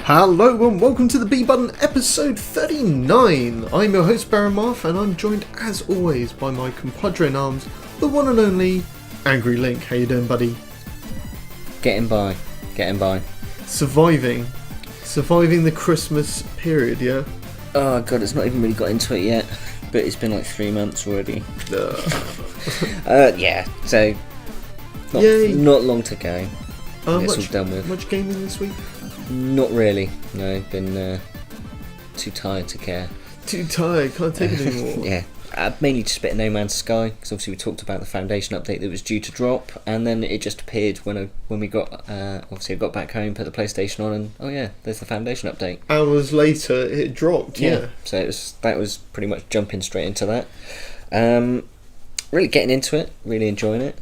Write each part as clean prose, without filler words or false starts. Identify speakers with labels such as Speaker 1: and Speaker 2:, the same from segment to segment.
Speaker 1: Hello and welcome to the B Button Episod 39. I'm your host Baron Marf and I'm joined as always by my compadre in arms, the one and only Angry Link. How you doing, buddy?
Speaker 2: Getting by.
Speaker 1: Surviving the Christmas period, yeah?
Speaker 2: Oh god, it's not even really got into it yet, but it's been like 3 months already. Yeah, so not long to go. It's all done with.
Speaker 1: Much gaming this week?
Speaker 2: Not really, no, been too tired to care.
Speaker 1: Too tired, can't take it anymore.
Speaker 2: Yeah, mainly just a bit of No Man's Sky, because obviously we talked about the Foundation update that was due to drop, and then it just appeared when we got, obviously I got back home, put the PlayStation on, and oh yeah, there's the Foundation update.
Speaker 1: Hours later it dropped, yeah.
Speaker 2: So that was pretty much jumping straight into that. Really getting into it, really enjoying it.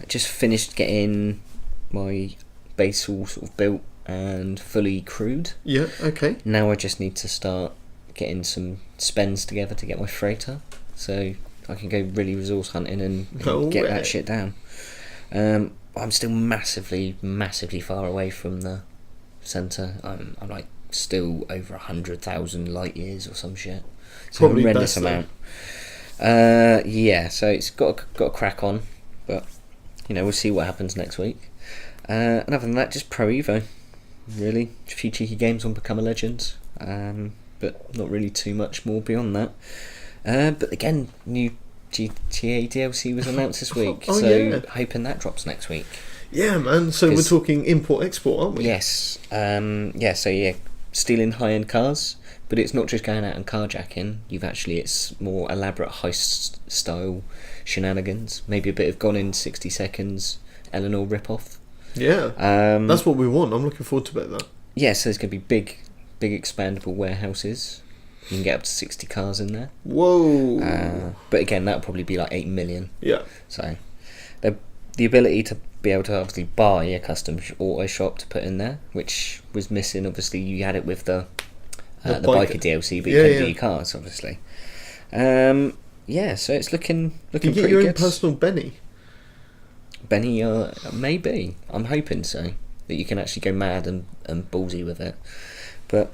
Speaker 2: Just finished getting my base all sort of built and fully crewed. Yeah, okay. Now I just need to start getting some spends together to get my freighter, so I can go really resource hunting and get that shit down. I'm still massively far away from the centre. I'm like still over 100,000 light years or some shit. It's probably a horrendous amount. Yeah, so it's got a crack on, but we'll see what happens next week. And other than that, just Pro Evo. Really, a few cheeky games on Become a Legend, but not really too much more beyond that. But again, new GTA DLC was announced this week, hoping that drops next week. Yeah, man. So we're talking import-export, aren't we? Yes. Stealing high-end cars, but it's not just going out and carjacking. It's more elaborate heist-style shenanigans. Maybe a bit of Gone in 60 Seconds, Eleanor rip-off. Yeah, that's what we want. I'm looking forward to a bit of that. Yeah, so there's going to be big expandable warehouses. You can get up to 60 cars in there. Whoa! But again, that'll probably be like 8 million. Yeah. So the ability to be able to obviously buy a custom auto shop to put in there, which was missing. Obviously, you had it with the biker DLC, but you couldn't do your cars, obviously. So it's looking pretty good. You get your own personal Benny. Benny, maybe. I'm hoping so. That you can actually go mad and ballsy with it. But,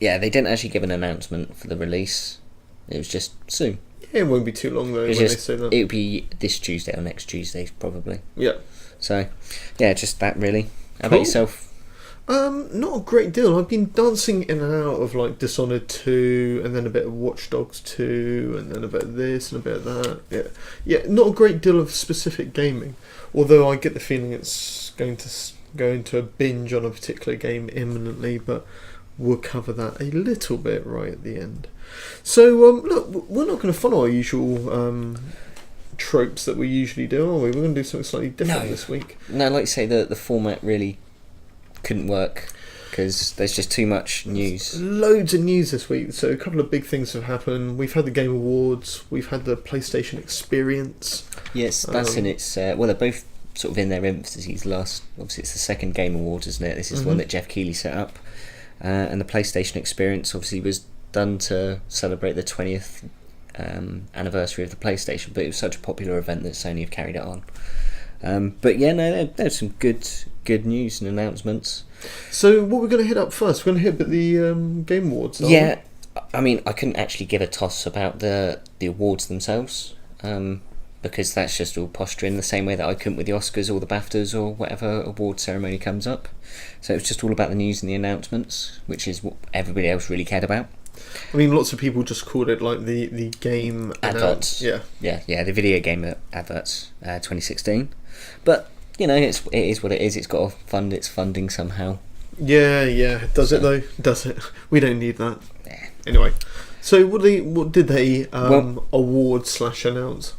Speaker 2: yeah, they didn't actually give an announcement for the release. It was just soon. Yeah, it won't be too long, though, when they say that. It'll be this Tuesday or next Tuesday, probably. Yeah. So, yeah, just that, really. How about yourself? Not a great deal. I've been dancing in and out of like Dishonored 2 and then a bit of Watch Dogs 2 and then a bit of this and a bit of that. Yeah, not a great deal of specific gaming. Although I get the feeling it's going to go into a binge on a particular game imminently, but we'll cover that a little bit right at the end. So look, we're not going to follow our usual tropes that we usually do, are we? We're going to do something slightly different this week. No, like you say, the format really couldn't work because there's just too much news. Loads of news this week. So a couple of big things have happened. We've had the Game Awards. We've had the PlayStation Experience. Yes, that's in its... they're both sort of in their infancies. Obviously, it's the second Game Awards, isn't it? This is the one that Jeff Keighley set up. And the PlayStation Experience obviously was done to celebrate the 20th anniversary of the PlayStation, but it was such a popular event that Sony have carried it on. But yeah, no, there's some good news and announcements. So what we're going to hit up first? We're going to hit the Game Awards. Yeah, I mean, I couldn't actually give a toss about the awards themselves, because that's just all posturing the same way that I couldn't with the Oscars or the BAFTAs or whatever award ceremony comes up. So it was just all about the news and the announcements, which is what everybody else really cared about. I mean, lots of people just called it like the game adverts. Yeah, the video game adverts, 2016. But it is what it is. It's got to fund its funding somehow. Yeah. Does it though? Does it? We don't need that. Yeah. Anyway, so what did they award/announce?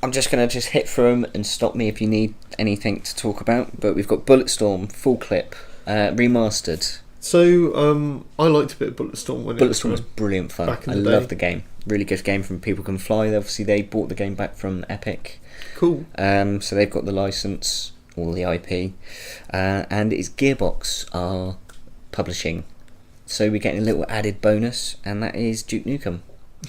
Speaker 2: I'm just going to hit through them and stop me if you need anything to talk about. But we've got Bulletstorm, full clip, remastered. So I liked a bit of Bulletstorm when Bulletstorm was brilliant fun. I love the game. Really good game from People Can Fly. Obviously, they bought the game back from Epic. Cool. So they've got the license, all the IP, and it's Gearbox are publishing. so we're getting a little added bonus, and that is Duke Nukem.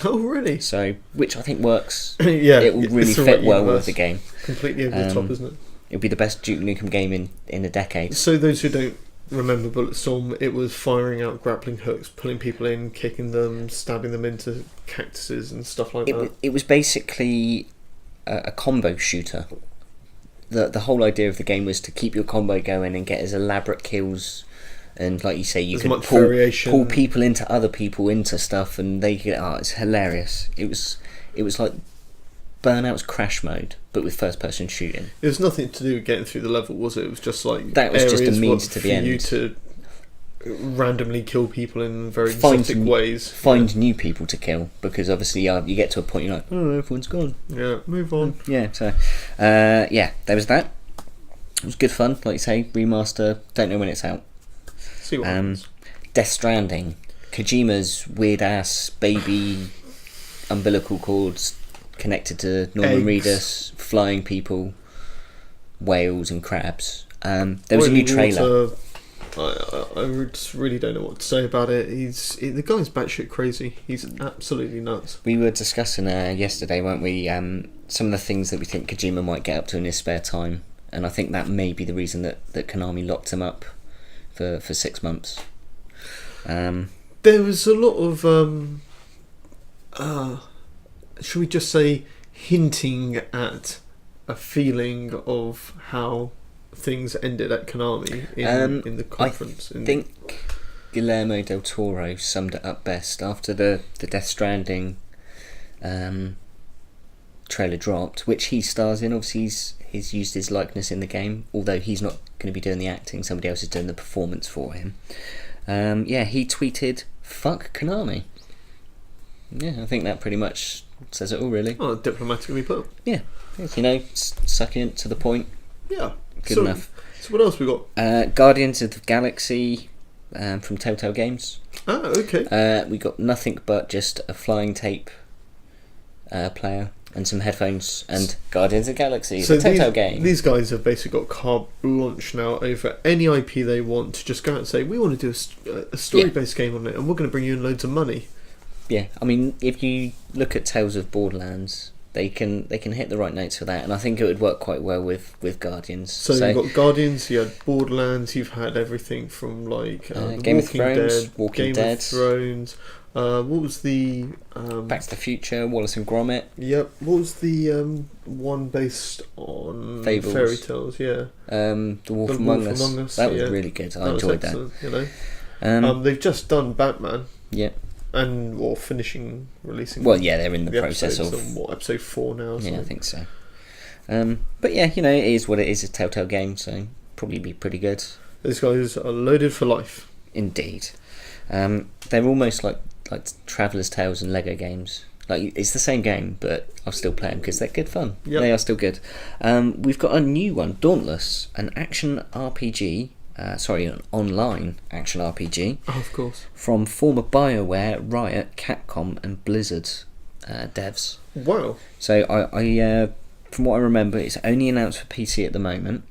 Speaker 1: Oh, really?
Speaker 2: So, which I think works.
Speaker 1: Yeah,
Speaker 2: it will really fit well with the game.
Speaker 1: Completely over the top, isn't it?
Speaker 2: It'll be the best Duke Nukem game in a decade.
Speaker 1: So those who don't remember Bulletstorm, it was firing out grappling hooks, pulling people in, kicking them, stabbing them into cactuses and stuff like that.
Speaker 2: It was basically a combo shooter. The whole idea of the game was to keep your combo going and get as elaborate kills. And like you say, you could pull people into other people into stuff, and they get it's hilarious. It was like Burnout's Crash mode, but with first person shooting.
Speaker 1: It was nothing to do with getting through the level, was it? It was just like
Speaker 2: that was just a means to the end.
Speaker 1: You to randomly kill people in very exotic ways.
Speaker 2: Find new people to kill, because obviously you get to a point you're like, oh, everyone's gone.
Speaker 1: Yeah, move on.
Speaker 2: Yeah, so there was that. It was good fun, like you say. Remaster. Don't know when it's out.
Speaker 1: See what happens.
Speaker 2: Death Stranding, Kojima's weird ass baby umbilical cords connected to Norman Reedus, flying people, whales and crabs. There was a new trailer.
Speaker 1: I just really don't know what to say about it. The guy's batshit crazy. He's absolutely nuts.
Speaker 2: We were discussing yesterday, weren't we? Some of the things that we think Kojima might get up to in his spare time, and I think that may be the reason that Konami locked him up for 6 months.
Speaker 1: There was a lot of should we just say hinting at a feeling of how things ended at Konami in the conference.
Speaker 2: I think Guillermo del Toro summed it up best after the Death Stranding trailer dropped, which he stars in. Obviously he's used his likeness in the game, although he's not going to be doing the acting, somebody else is doing the performance for him. He tweeted, "Fuck Konami." Yeah, I think that pretty much says it all, really.
Speaker 1: Oh, diplomatically put.
Speaker 2: Yeah, sucking it to the point.
Speaker 1: Yeah,
Speaker 2: good enough.
Speaker 1: So what else we got?
Speaker 2: Guardians of the Galaxy from Telltale Games.
Speaker 1: Oh, okay.
Speaker 2: We got nothing but just a flying tape player and some headphones and Guardians of the Galaxy, the Telltale game.
Speaker 1: These guys have basically got carte blanche now over any IP they want to just go out and say, we want to do a story-based game on it, and we're going to bring you in loads of money.
Speaker 2: Yeah, I mean, if you look at Tales of Borderlands, they can hit the right notes for that, and I think it would work quite well with Guardians.
Speaker 1: So you've got Guardians, you had Borderlands, you've had everything from like
Speaker 2: Game of Thrones,
Speaker 1: Walking Dead, of Thrones. What was the
Speaker 2: Back to the Future, Wallace and Gromit?
Speaker 1: Yep. What was the one based on
Speaker 2: Fables.
Speaker 1: fairy tales? Yeah.
Speaker 2: The Wolf Among Us. That was really good. I enjoyed that.
Speaker 1: You know, they've just done Batman.
Speaker 2: Yeah.
Speaker 1: And releasing.
Speaker 2: Well, yeah, they're in the process of
Speaker 1: episode 4 now.
Speaker 2: Yeah, I think so. But yeah, it is what it is. A Telltale game, so probably be pretty good.
Speaker 1: These guys are loaded for life.
Speaker 2: Indeed. They're almost like Traveller's Tales and Lego games. Like, it's the same game, but I'll still play them because they're good fun. Yep. They are still good. We've got a new one, Dauntless, an action RPG. An online action RPG.
Speaker 1: Oh, of course.
Speaker 2: From former BioWare, Riot, Capcom, and Blizzard devs.
Speaker 1: Wow.
Speaker 2: So I from what I remember, it's only announced for PC at the moment.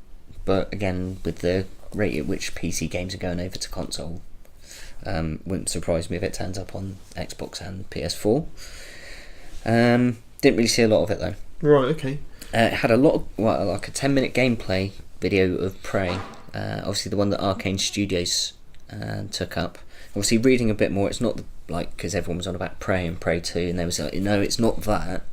Speaker 2: But again, with the rate at which PC games are going over to console, wouldn't surprise me if it turns up on Xbox and PS4. Didn't really see a lot of it though.
Speaker 1: Right. Okay.
Speaker 2: It had a lot of like a 10-minute gameplay video of Prey. Obviously the one that Arcane Studios took up. Obviously reading a bit more, it's not because everyone was on about Prey and Prey 2, and they was like, no, it's not that.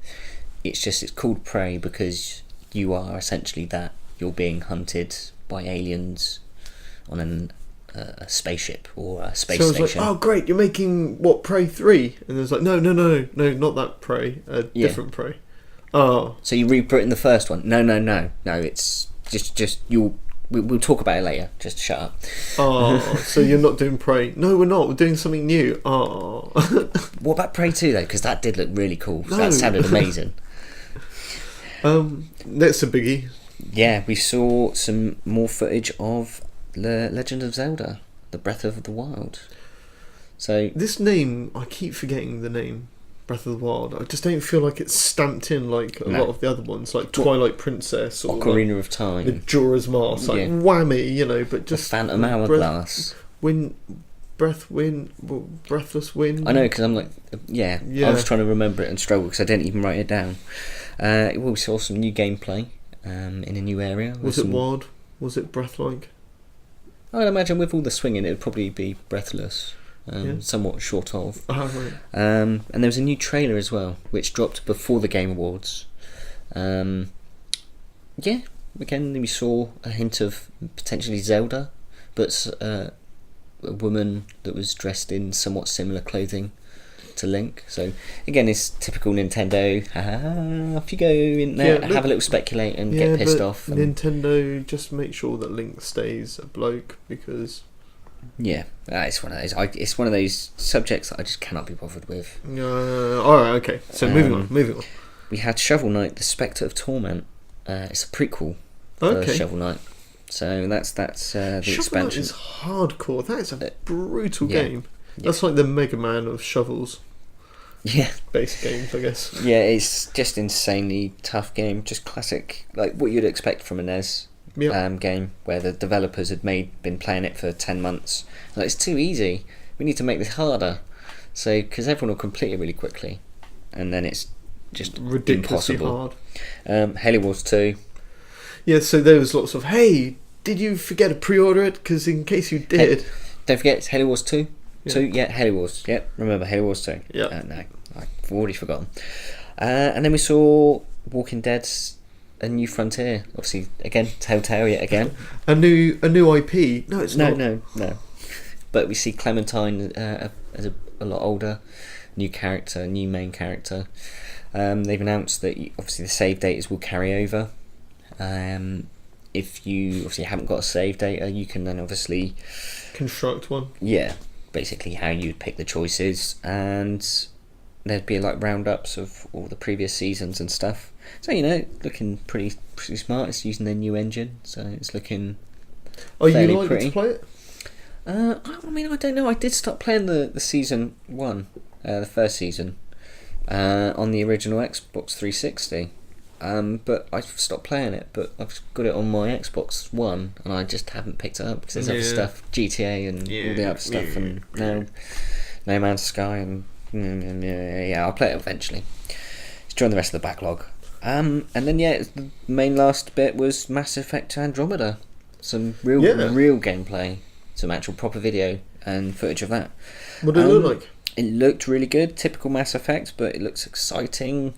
Speaker 2: It's called Prey because you are essentially that. You're being hunted by aliens on a spaceship or a space station.
Speaker 1: Like, oh great, you're making Prey 3? And there's like, no, not that Prey, different Prey. Oh.
Speaker 2: So you rebooting the first one? No, it's just We'll talk about it later. Just shut up.
Speaker 1: Oh, so you're not doing Prey? No, we're not. We're doing something new. Oh.
Speaker 2: What about Prey 2 though? Because that did look really cool. No. That sounded amazing.
Speaker 1: That's a biggie.
Speaker 2: Yeah, we saw some more footage of The Legend of Zelda: The Breath of the Wild. So
Speaker 1: this name, I keep forgetting the name. Breath of the Wild. I just don't feel like it's stamped in like a lot of the other ones, like Twilight Princess or
Speaker 2: Ocarina of Time,
Speaker 1: Majora's Mask, whammy, but just
Speaker 2: the Phantom Hourglass.
Speaker 1: When Breathless Wind.
Speaker 2: I know, because I'm like, yeah. I was trying to remember it and struggle because I didn't even write it down. We saw some new gameplay in a new area.
Speaker 1: Was it wild? Was it breath-like?
Speaker 2: I'd imagine with all the swinging, it would probably be breathless. Somewhat short of.
Speaker 1: Right.
Speaker 2: And there was a new trailer as well, which dropped before the Game Awards. Again, we saw a hint of potentially Zelda, but a woman that was dressed in somewhat similar clothing to Link. So again, it's typical Nintendo. Off you go in there, have a little speculate and get pissed off.
Speaker 1: Nintendo, just make sure that Link stays a bloke, because
Speaker 2: it's one of those. It's one of those subjects that I just cannot be bothered with.
Speaker 1: All right, okay. So moving on.
Speaker 2: We had Shovel Knight: The Spectre of Torment. It's a prequel for Shovel Knight. So that's the
Speaker 1: Shovel
Speaker 2: expansion.
Speaker 1: Knight is hardcore. That is a brutal game. That's like the Mega Man of shovels.
Speaker 2: Yeah.
Speaker 1: Based games, I guess.
Speaker 2: Yeah, it's just insanely tough game. Just classic, like what you'd expect from a NES game, where the developers had been playing it for 10 months. Like, it's too easy. We need to make this harder. So, because everyone will complete it really quickly, and then it's just
Speaker 1: ridiculously
Speaker 2: impossible. Halo Wars 2.
Speaker 1: Yeah, so there was lots of, hey, did you forget to pre-order it? Because in case you did...
Speaker 2: Don't forget, it's Halo Wars 2. Halo Wars. Remember Halo Wars 2.
Speaker 1: Yeah.
Speaker 2: No, I've already forgotten. And then we saw Walking Dead's A New Frontier. Obviously, again, Telltale yet again.
Speaker 1: a new IP. No, it's not.
Speaker 2: No. But we see Clementine as a lot older, new character, new main character. They've announced that obviously the save data will carry over. If you obviously haven't got a save data, you can then obviously
Speaker 1: construct one. Yeah.
Speaker 2: Basically how you'd pick the choices, and there'd be like roundups of all the previous seasons and stuff. So looking pretty smart. It's using their new engine, so it's looking.
Speaker 1: Are you likely to play it?
Speaker 2: I don't know. I did start playing the season 1, the first season, on the original Xbox 360. But I've stopped playing it, but I've got it on my Xbox One, and I just haven't picked it up because there's other stuff, GTA and all the other stuff, and now No Man's Sky, and I'll play it eventually. It's during the rest of the backlog. And then the main last bit was Mass Effect Andromeda. Some real gameplay, some actual proper video and footage of that.
Speaker 1: What did it look like?
Speaker 2: It looked really good, typical Mass Effect, but it looks exciting.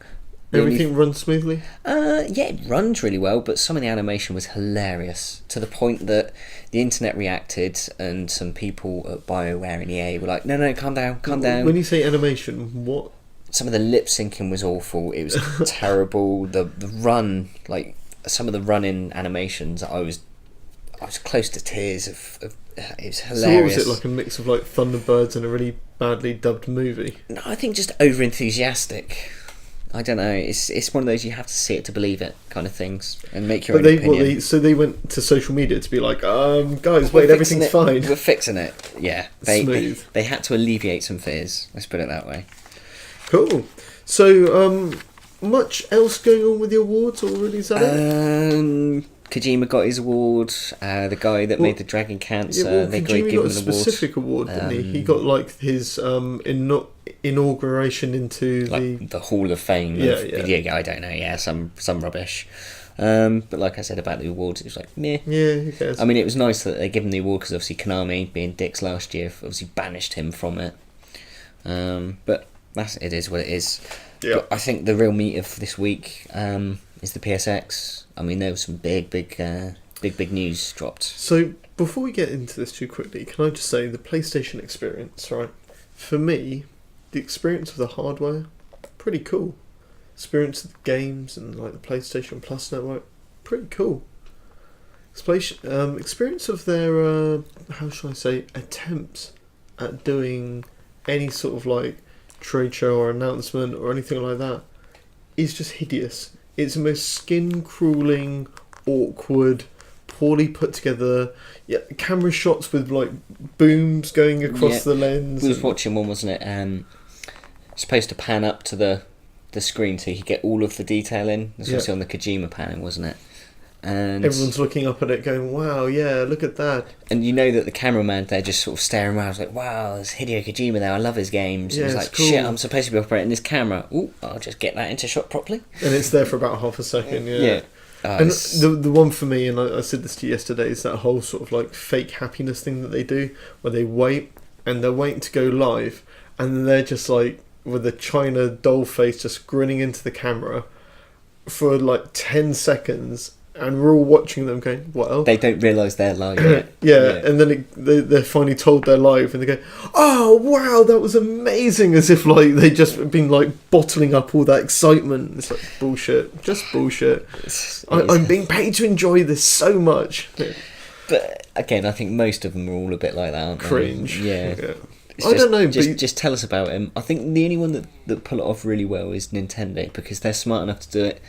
Speaker 1: Everything runs smoothly?
Speaker 2: It runs really well, but some of the animation was hilarious, to the point that the internet reacted, and some people at BioWare and EA were like, no, calm down.
Speaker 1: When you say animation, what?
Speaker 2: Some of the lip syncing was awful. It was terrible. The run, like some of the run-in animations, I was close to tears of it was hilarious.
Speaker 1: So what was it, like a mix of like Thunderbirds and a really badly dubbed movie?
Speaker 2: No, I think just over-enthusiastic. I don't know. It's one of those you have to see it to believe it kind of things, and make your own opinion.
Speaker 1: So they went to social media to be like, guys, wait, everything's fine.
Speaker 2: We're fixing it. Yeah,
Speaker 1: Smooth.
Speaker 2: They had to alleviate some fears. Let's put it that way.
Speaker 1: Cool. So, much else going on with the awards, or really is that it?
Speaker 2: Kojima got his award. The guy that made the Dragon Cancer, they
Speaker 1: Kojima got a specific award, didn't he? He got like his inauguration into
Speaker 2: the Hall of Fame of video game. I don't know. Yeah, some rubbish. But like I said about the awards, it was like meh.
Speaker 1: Yeah, who cares?
Speaker 2: I mean, it was nice that they gave him the award because obviously Konami, being dicks last year, obviously banished him from it. But it is what it is. Yeah. But I think the real meat of this week is the PSX. I mean, there was some big news dropped. So
Speaker 1: before we get into this too quickly, can I just say the PlayStation experience, right? For me, the experience of the hardware, pretty cool. Experience of the games and like the PlayStation Plus network, pretty cool. Experience of their how shall I say, attempts at doing any sort of like trade show or announcement or anything like that is just hideous. It's the most skin-crawling, awkward, poorly put together camera shots with like booms going across the lens.
Speaker 2: We was watching one, wasn't it? Supposed to pan up to the screen so you could get all of the detail in. This was on the Kojima panel, wasn't it? And
Speaker 1: everyone's looking up at it going, wow, yeah, look at that.
Speaker 2: And you know that the cameraman, they're just sort of staring around, like, wow, there's Hideo Kojima there, I love his games.
Speaker 1: Yeah,
Speaker 2: and
Speaker 1: it's
Speaker 2: like,
Speaker 1: cool.
Speaker 2: shit, I'm supposed to be operating this camera. Ooh, I'll just get that into shot properly.
Speaker 1: And it's there for about half a second, yeah. And the one for me, and I said this to you yesterday, is that whole sort of like fake happiness thing that they do, where they wait, and they're waiting to go live, and then they're just like, with a China doll face just grinning into the camera for like 10 seconds, and we're all watching them going, well...
Speaker 2: They don't realise they're live yet.
Speaker 1: Yeah, and then they're finally told they're live, and they go, oh, wow, that was amazing, as if like they just been like bottling up all that excitement. It's like, bullshit, just bullshit. I'm being paid to enjoy this so much.
Speaker 2: But again, I think most of them are all a bit like that, aren't they?
Speaker 1: Cringe.
Speaker 2: Yeah.
Speaker 1: I don't know.
Speaker 2: Just tell us about him. I think the only one that pull it off really well is Nintendo, because they're smart enough to do it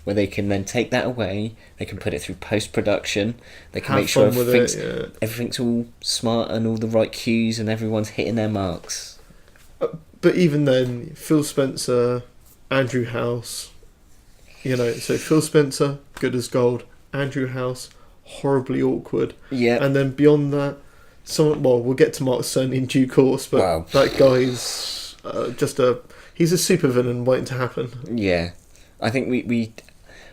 Speaker 2: where they can then take that away, they can put it through post-production, they can make sure everything's all smart and all the right cues and everyone's hitting their marks.
Speaker 1: But even then, Phil Spencer, Andrew House, so Phil Spencer, good as gold, Andrew House, horribly awkward.
Speaker 2: Yeah.
Speaker 1: And then beyond that, we'll get to Mark Cerny in due course, but that guy's he's a supervillain waiting to happen.
Speaker 2: Yeah. I think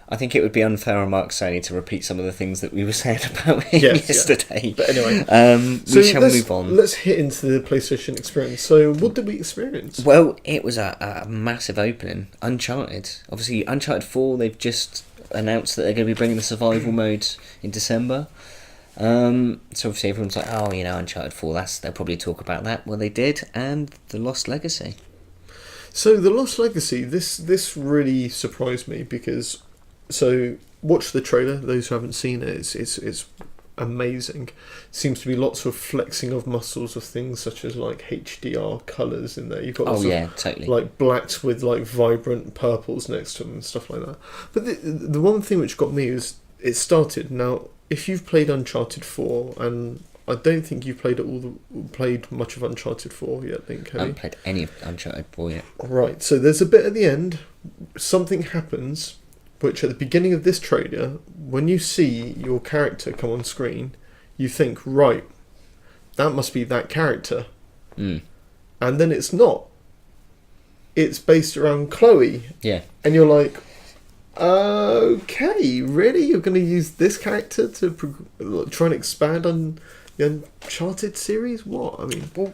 Speaker 2: I think it would be unfair on Mark Cerny to repeat some of the things that we were saying about him yesterday. Yeah.
Speaker 1: But anyway,
Speaker 2: we shall move on.
Speaker 1: Let's hit into the PlayStation experience. So, what did we experience?
Speaker 2: Well, it was a massive opening. Uncharted. Obviously, Uncharted 4, they've just announced that they're going to be bringing the survival mode in December. So obviously everyone's like, oh, Uncharted 4, they'll probably talk about that. Well, they did, and The Lost Legacy.
Speaker 1: So, The Lost Legacy, this really surprised me because... So, watch the trailer. Those who haven't seen it, it's amazing. Seems to be lots of flexing of muscles of things such as like HDR colours in there. You've got
Speaker 2: totally
Speaker 1: like blacks with like vibrant purples next to them and stuff like that. But the one thing which got me is it started. Now, if you've played Uncharted 4, and I don't think you've played much of Uncharted 4 yet, Link.
Speaker 2: I haven't played any of Uncharted 4 yet.
Speaker 1: Right. So there's a bit at the end. Something happens. Which at the beginning of this trailer, when you see your character come on screen, you think, right, that must be that character.
Speaker 2: Mm.
Speaker 1: And then it's not. It's based around Chloe.
Speaker 2: Yeah.
Speaker 1: And you're like, okay, really? You're going to use this character to try and expand on the Uncharted series? What? I mean...
Speaker 2: Well,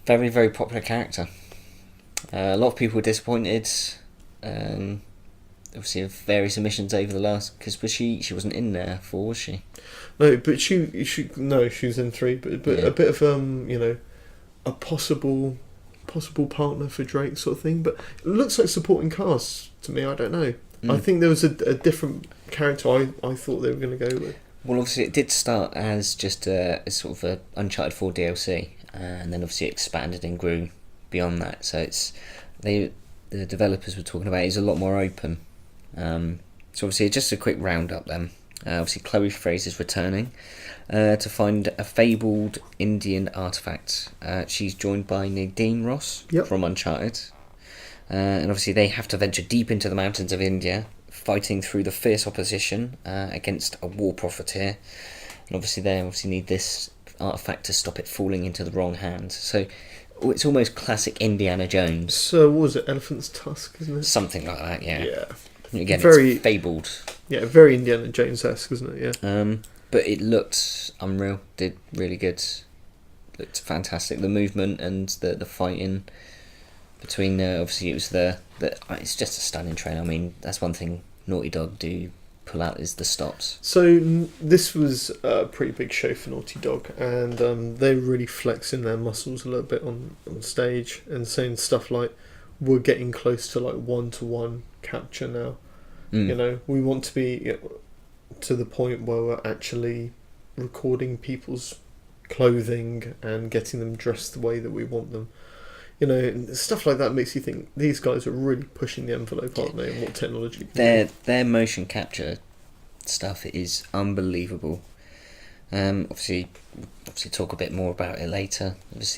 Speaker 2: very, very popular character. A lot of people were disappointed. Obviously, of various emissions over the last, because she wasn't in there 4, was she?
Speaker 1: No, but she was in 3. But yeah. A bit of a possible partner for Drake sort of thing. But it looks like supporting cast to me. I don't know. I think there was a different character I thought they were going to go with.
Speaker 2: Well, obviously, it did start as just a sort of a Uncharted 4 DLC, and then obviously it expanded and grew beyond that. So the developers were talking about it's a lot more open. So obviously just a quick roundup then. Obviously Chloe Fraser's returning to find a fabled Indian artefact. She's joined by Nadine Ross from Uncharted. And obviously they have to venture deep into the mountains of India, fighting through the fierce opposition against a war profiteer. And obviously they need this artefact to stop it falling into the wrong hands. So it's almost classic Indiana Jones.
Speaker 1: So what was it, Elephant's Tusk, isn't it?
Speaker 2: Something like that, yeah.
Speaker 1: Yeah.
Speaker 2: Again, it's fabled.
Speaker 1: Yeah, very Indiana Jones-esque, isn't it? Yeah.
Speaker 2: But it looked unreal. Did really good. Looked fantastic. The movement and the fighting between obviously it was it's just a stunning trailer. I mean, that's one thing Naughty Dog do pull out is the stops.
Speaker 1: So this was a pretty big show for Naughty Dog, and they're really flexing their muscles a little bit on stage and saying stuff like, we're getting close to like 1-to-1 capture now. We want to be to the point where we're actually recording people's clothing and getting them dressed the way that we want them. Stuff like that makes you think these guys are really pushing the envelope, aren't they, and what technology can do.
Speaker 2: Their motion capture stuff is unbelievable. Obviously talk a bit more about it later, with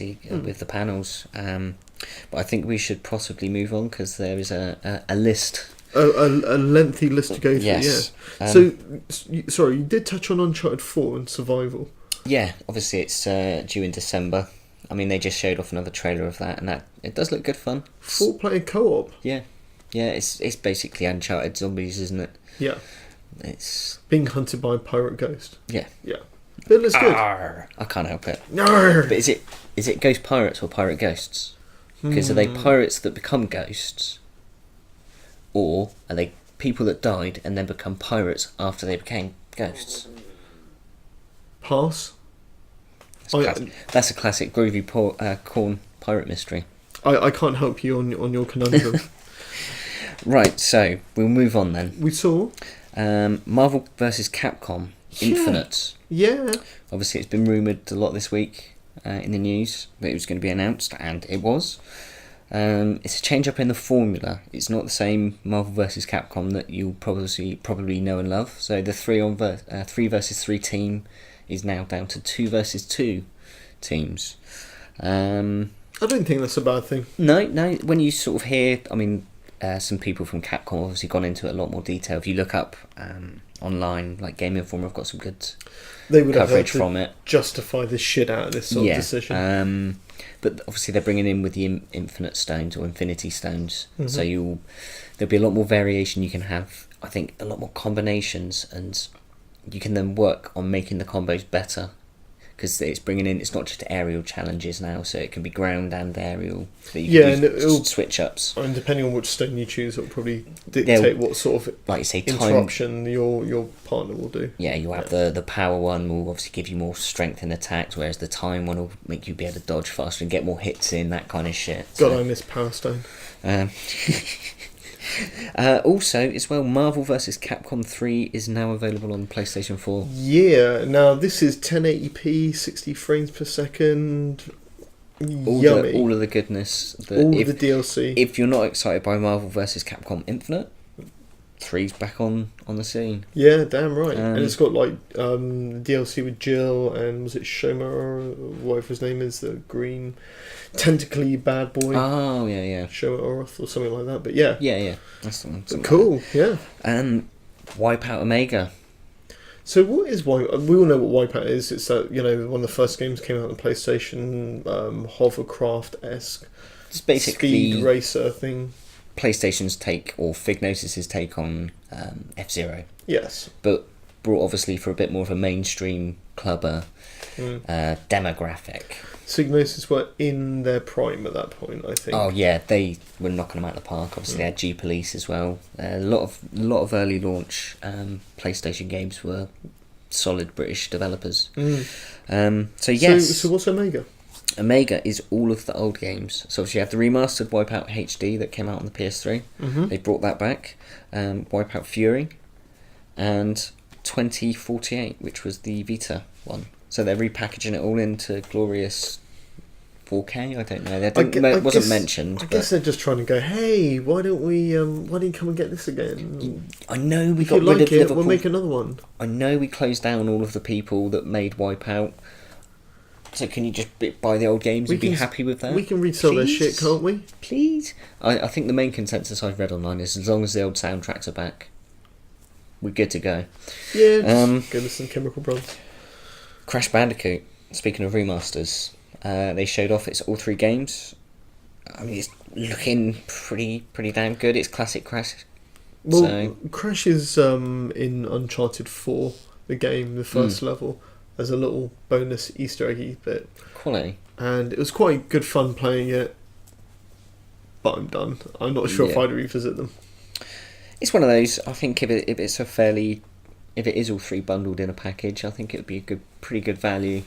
Speaker 2: the panels. But I think we should possibly move on because there is a list
Speaker 1: a lengthy list to go through.
Speaker 2: Yes.
Speaker 1: Yeah. Sorry, you did touch on Uncharted 4 and survival.
Speaker 2: Yeah, obviously it's due in December. I mean, they just showed off another trailer of that, and it does look good fun.
Speaker 1: 4-player co-op.
Speaker 2: Yeah, it's basically Uncharted Zombies, isn't it?
Speaker 1: Yeah.
Speaker 2: It's
Speaker 1: being hunted by a pirate ghost.
Speaker 2: Yeah.
Speaker 1: It looks good.
Speaker 2: I can't help it.
Speaker 1: Arr.
Speaker 2: But is it ghost pirates or pirate ghosts? Because are they pirates that become ghosts, or are they people that died and then become pirates after they became ghosts?
Speaker 1: Pass.
Speaker 2: That's a classic groovy corn pirate mystery.
Speaker 1: I can't help you on your conundrum.
Speaker 2: Right, so we'll move on then.
Speaker 1: We saw
Speaker 2: Marvel vs. Capcom Infinite.
Speaker 1: Yeah.
Speaker 2: Obviously, it's been rumoured a lot this week in the news that it was going to be announced, and it was. It's a change up in the formula. It's not the same Marvel vs. Capcom that you'll probably know and love. So the 3 versus 3 team is now down to 2 versus 2 teams.
Speaker 1: I don't think that's a bad thing.
Speaker 2: No. When you sort of hear, I mean, some people from Capcom obviously gone into it a lot more detail. If you look up online, like Game Informer have got some good coverage from it.
Speaker 1: Justify the shit out of this sort of decision.
Speaker 2: But obviously they're bringing in with the Infinite Stones or Infinity Stones, so there'll be a lot more variation. You can have, I think, a lot more combinations, and you can then work on making the combos better. Because it's bringing in, it's not just aerial challenges now, so it can be ground and aerial. So you can
Speaker 1: and it'll
Speaker 2: switch ups.
Speaker 1: And depending on which stone you choose, it'll probably dictate what sort of
Speaker 2: like you say,
Speaker 1: interruption your partner will do.
Speaker 2: Yeah, you have the power one will obviously give you more strength in attacks, whereas the time one will make you be able to dodge faster and get more hits in, that kind of shit.
Speaker 1: God, I miss Power Stone.
Speaker 2: Also, as well, Marvel vs. Capcom 3 is now available on PlayStation 4.
Speaker 1: Yeah, now this is 1080p, 60 frames per second. Yummy.
Speaker 2: All of the goodness.
Speaker 1: All of the DLC.
Speaker 2: If you're not excited by Marvel vs. Capcom Infinite, 3's back on the scene.
Speaker 1: Yeah, damn right. And it's got like DLC with Jill and was it Shoma or whatever his name is, the green tentacly bad boy.
Speaker 2: Oh yeah.
Speaker 1: Shoma Oroth or something like that. But yeah.
Speaker 2: Yeah. That's the one.
Speaker 1: Cool. Yeah.
Speaker 2: And Wipeout Omega.
Speaker 1: So what is Wipeout? We all know what Wipeout is. It's that, one of the first games came out on PlayStation, hovercraft-esque.
Speaker 2: It's basically
Speaker 1: speed racer thing.
Speaker 2: PlayStation's take, or Fignosis' take on F-Zero.
Speaker 1: Yes.
Speaker 2: But brought obviously for a bit more of a mainstream clubber demographic.
Speaker 1: Fignosis were in their prime at that point, I think.
Speaker 2: Oh yeah, they were knocking them out of the park. Obviously they had G-Police as well. A lot of early launch PlayStation games were solid British developers. So yes.
Speaker 1: So what's Omega?
Speaker 2: Omega is all of the old games. So obviously you have the remastered Wipeout HD that came out on the PS3. They brought that back. Wipeout Fury. And 2048, which was the Vita one. So they're repackaging it all into glorious 4K. I don't know. It wasn't mentioned.
Speaker 1: I guess they're just trying to go, hey, why don't you come and get this again?
Speaker 2: I know we
Speaker 1: if
Speaker 2: got
Speaker 1: you
Speaker 2: rid
Speaker 1: like
Speaker 2: of
Speaker 1: it,
Speaker 2: Liverpool.
Speaker 1: we'll make another one.
Speaker 2: I know we closed down all of the people that made Wipeout. So can you just buy the old games and be happy with that?
Speaker 1: We can resell their shit, can't we?
Speaker 2: Please? I think the main consensus I've read online is as long as the old soundtracks are back, we're good to go.
Speaker 1: Yeah, just go listen to Chemical Brothers.
Speaker 2: Crash Bandicoot, speaking of remasters, they showed off its all 3 games. I mean, it's looking pretty damn good. It's classic Crash.
Speaker 1: Well, Crash is in Uncharted 4, the game, the first level, as a little bonus Easter eggy bit.
Speaker 2: Quality.
Speaker 1: And it was quite good fun playing it, but I'm done. I'm not sure if I'd revisit them.
Speaker 2: It's one of those, I think if it is all 3 bundled in a package, I think it would be a pretty good value.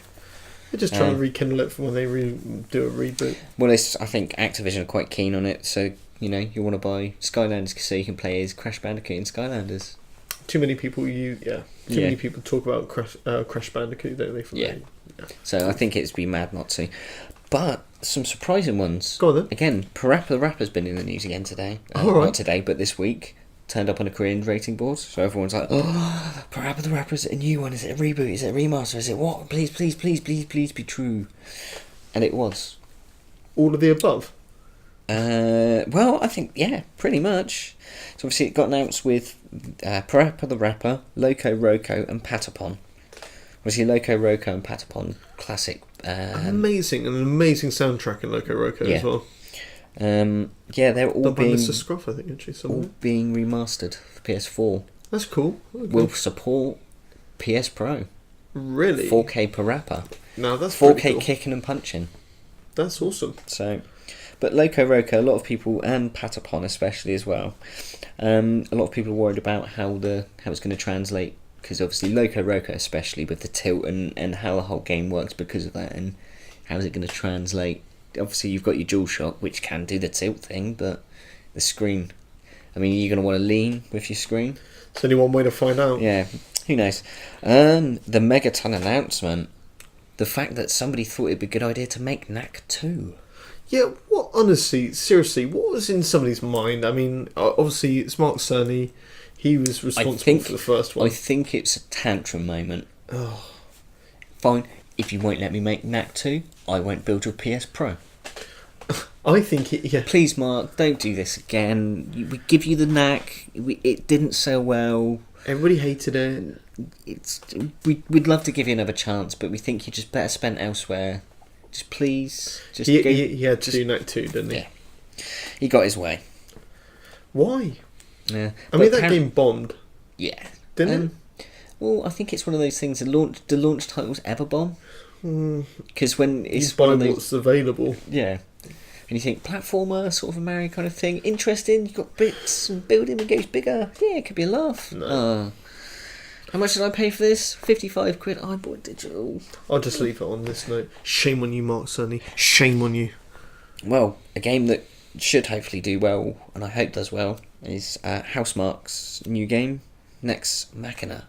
Speaker 1: They're just trying to rekindle it for when they do a reboot.
Speaker 2: Well, I think Activision are quite keen on it, so you want to buy Skylanders so you can play as Crash Bandicoot in Skylanders.
Speaker 1: Too many people many people talk about Crash Bandicoot, don't they?
Speaker 2: Yeah. So I think it'd be mad not to. But some surprising ones.
Speaker 1: Go on then.
Speaker 2: Again, Parappa the Rapper's been in the news again today.
Speaker 1: All right.
Speaker 2: Not today, but this week. Turned up on a Korean rating board, so everyone's like, "Oh, Parappa the Rapper, is it a new one? Is it a reboot? Is it a remaster? Is it what? Please be true." And it was.
Speaker 1: All of the above.
Speaker 2: Well, I think, yeah, pretty much. So obviously it got announced with Parappa the Rapper, Loco Roco and Patapon. Obviously Loco Roco and Patapon, classic.
Speaker 1: An amazing soundtrack in Loco Roco as well.
Speaker 2: Yeah, they're all being...
Speaker 1: Mr. Scruff, I think, actually.
Speaker 2: All being remastered for PS4.
Speaker 1: That's cool. Okay.
Speaker 2: Will support PS Pro.
Speaker 1: Really?
Speaker 2: 4K Parappa.
Speaker 1: No, that's
Speaker 2: 4K
Speaker 1: cool.
Speaker 2: kicking and punching.
Speaker 1: That's awesome.
Speaker 2: So, but Loco Roco, a lot of people, and Patapon especially as well, a lot of people are worried about how it's going to translate, because obviously Loco Roco especially with the tilt and how the whole game works because of that, and how is it going to translate. Obviously you've got your DualShock, which can do the tilt thing, but the screen, I mean, you're going to want to lean with your screen.
Speaker 1: There's only one way to find out.
Speaker 2: Yeah, who knows. The Megaton announcement, the fact that somebody thought it'd be a good idea to make Knack 2.
Speaker 1: Yeah, what, honestly, seriously, what was in somebody's mind? I mean, obviously it's Mark Cerny, he was responsible for the first one.
Speaker 2: I think it's a tantrum moment.
Speaker 1: Oh.
Speaker 2: Fine, if you won't let me make Knack 2, I won't build your PS Pro.
Speaker 1: I think it, yeah.
Speaker 2: Please, Mark, don't do this again. We give you the Knack. It didn't sell well.
Speaker 1: Everybody hated it.
Speaker 2: We'd love to give you another chance, but we think you just better spend elsewhere. Just please, just
Speaker 1: he had to
Speaker 2: just
Speaker 1: do Knack 2, didn't he?
Speaker 2: Yeah, he got his way.
Speaker 1: Why?
Speaker 2: Yeah,
Speaker 1: I mean that game bombed.
Speaker 2: Yeah,
Speaker 1: didn't it?
Speaker 2: Well, I think it's one of those things. The launch titles ever bomb? Because when it's
Speaker 1: buy
Speaker 2: one of those,
Speaker 1: what's available.
Speaker 2: Yeah. And you think, platformer, sort of a Mario kind of thing, interesting, you've got bits and building that goes bigger, yeah, it could be a laugh.
Speaker 1: No.
Speaker 2: How much did I pay for this? 55 quid, I bought digital.
Speaker 1: I'll just leave it on this note. Shame on you, Mark Cerny. Shame on you.
Speaker 2: Well, a game that should hopefully do well, and I hope does well, is Housemarque's new game, Nex Machina.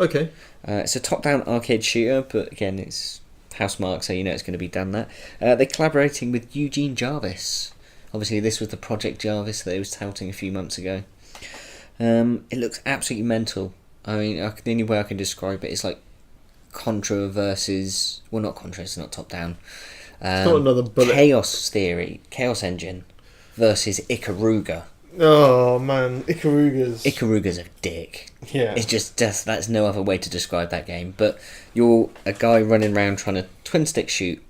Speaker 1: Okay.
Speaker 2: It's a top-down arcade shooter, but again, it's Housemarque, so you know it's going to be done that. They're collaborating with Eugene Jarvis. Obviously, this was the Project Jarvis that he was touting a few months ago. It looks absolutely mental. I mean, the only way I can describe it is like Contra versus... Well, not Contra, it's not top-down.
Speaker 1: It's not another bullet.
Speaker 2: Chaos Engine versus Ikaruga.
Speaker 1: Oh, man. Ikaruga's
Speaker 2: a dick.
Speaker 1: Yeah.
Speaker 2: It's just that's no other way to describe that game. But you're a guy running around trying to twin-stick shoot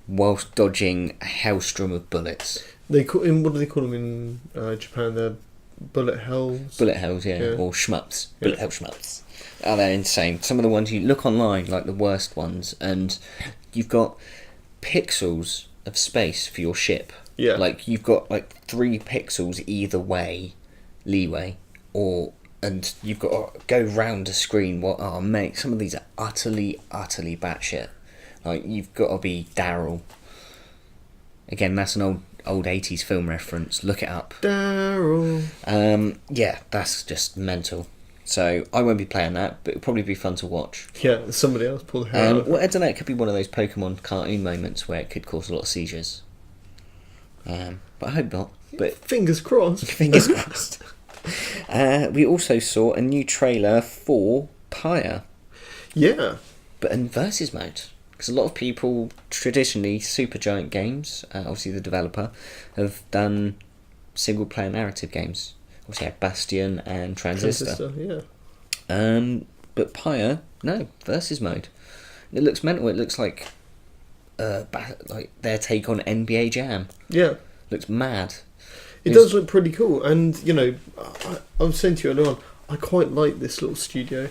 Speaker 2: whilst dodging a hailstorm of bullets.
Speaker 1: What do they call them in Japan? They're bullet hells?
Speaker 2: Bullet hells, yeah. Or shmups. Bullet hell shmups. Oh, they're insane. Some of the ones you look online, like the worst ones, and you've got pixels of space for your ship.
Speaker 1: Yeah.
Speaker 2: Like, you've got, 3 pixels either way, leeway, and you've got to go round a screen. Mate, some of these are utterly batshit. Like, you've got to be Daryl. Again, that's an old 80s film reference. Look it up.
Speaker 1: Daryl.
Speaker 2: Yeah, that's just mental. So, I won't be playing that, but it'll probably be fun to watch.
Speaker 1: Yeah, somebody else pull the hair out.
Speaker 2: Well, I don't know, it could be one of those Pokemon cartoon moments where it could cause a lot of seizures. But I hope not. But
Speaker 1: fingers crossed.
Speaker 2: Fingers crossed. We also saw a new trailer for Pyre.
Speaker 1: Yeah.
Speaker 2: But in versus mode. Because a lot of people, traditionally, Supergiant Games, obviously the developer, have done single-player narrative games. Obviously had Bastion and Transistor.
Speaker 1: Yeah.
Speaker 2: But Pyre, no, versus mode. It looks mental. It looks like their take on NBA Jam.
Speaker 1: Yeah.
Speaker 2: Looks mad.
Speaker 1: It does look pretty cool, and I was saying to you earlier on, I quite like this little studio.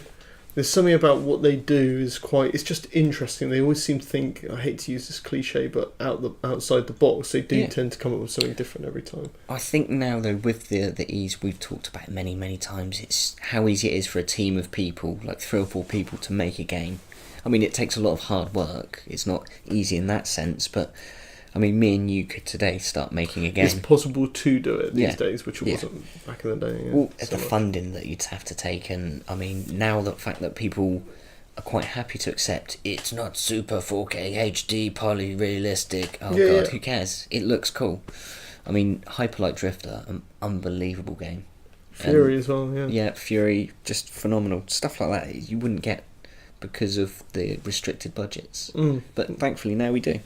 Speaker 1: There's something about what they do it's just interesting. They always seem to think, I hate to use this cliche, but outside the box, they do tend to come up with something different every time.
Speaker 2: I think now though, with the ease, we've talked about many times, it's how easy it is for a team of people, like 3 or 4 people, to make a game. I mean, it takes a lot of hard work. It's not easy in that sense, but I mean, me and you could today start making a game.
Speaker 1: It's possible to do it these days, which it wasn't back in the day. Yeah,
Speaker 2: well, the funding that you'd have to take, and I mean, now the fact that people are quite happy to accept it's not super 4K HD poly realistic. Who cares? It looks cool. I mean, Hyperlight Drifter, an unbelievable game.
Speaker 1: Fury as well, yeah.
Speaker 2: Yeah, Fury, just phenomenal. Stuff like that you wouldn't get because of the restricted budgets. But thankfully now we do.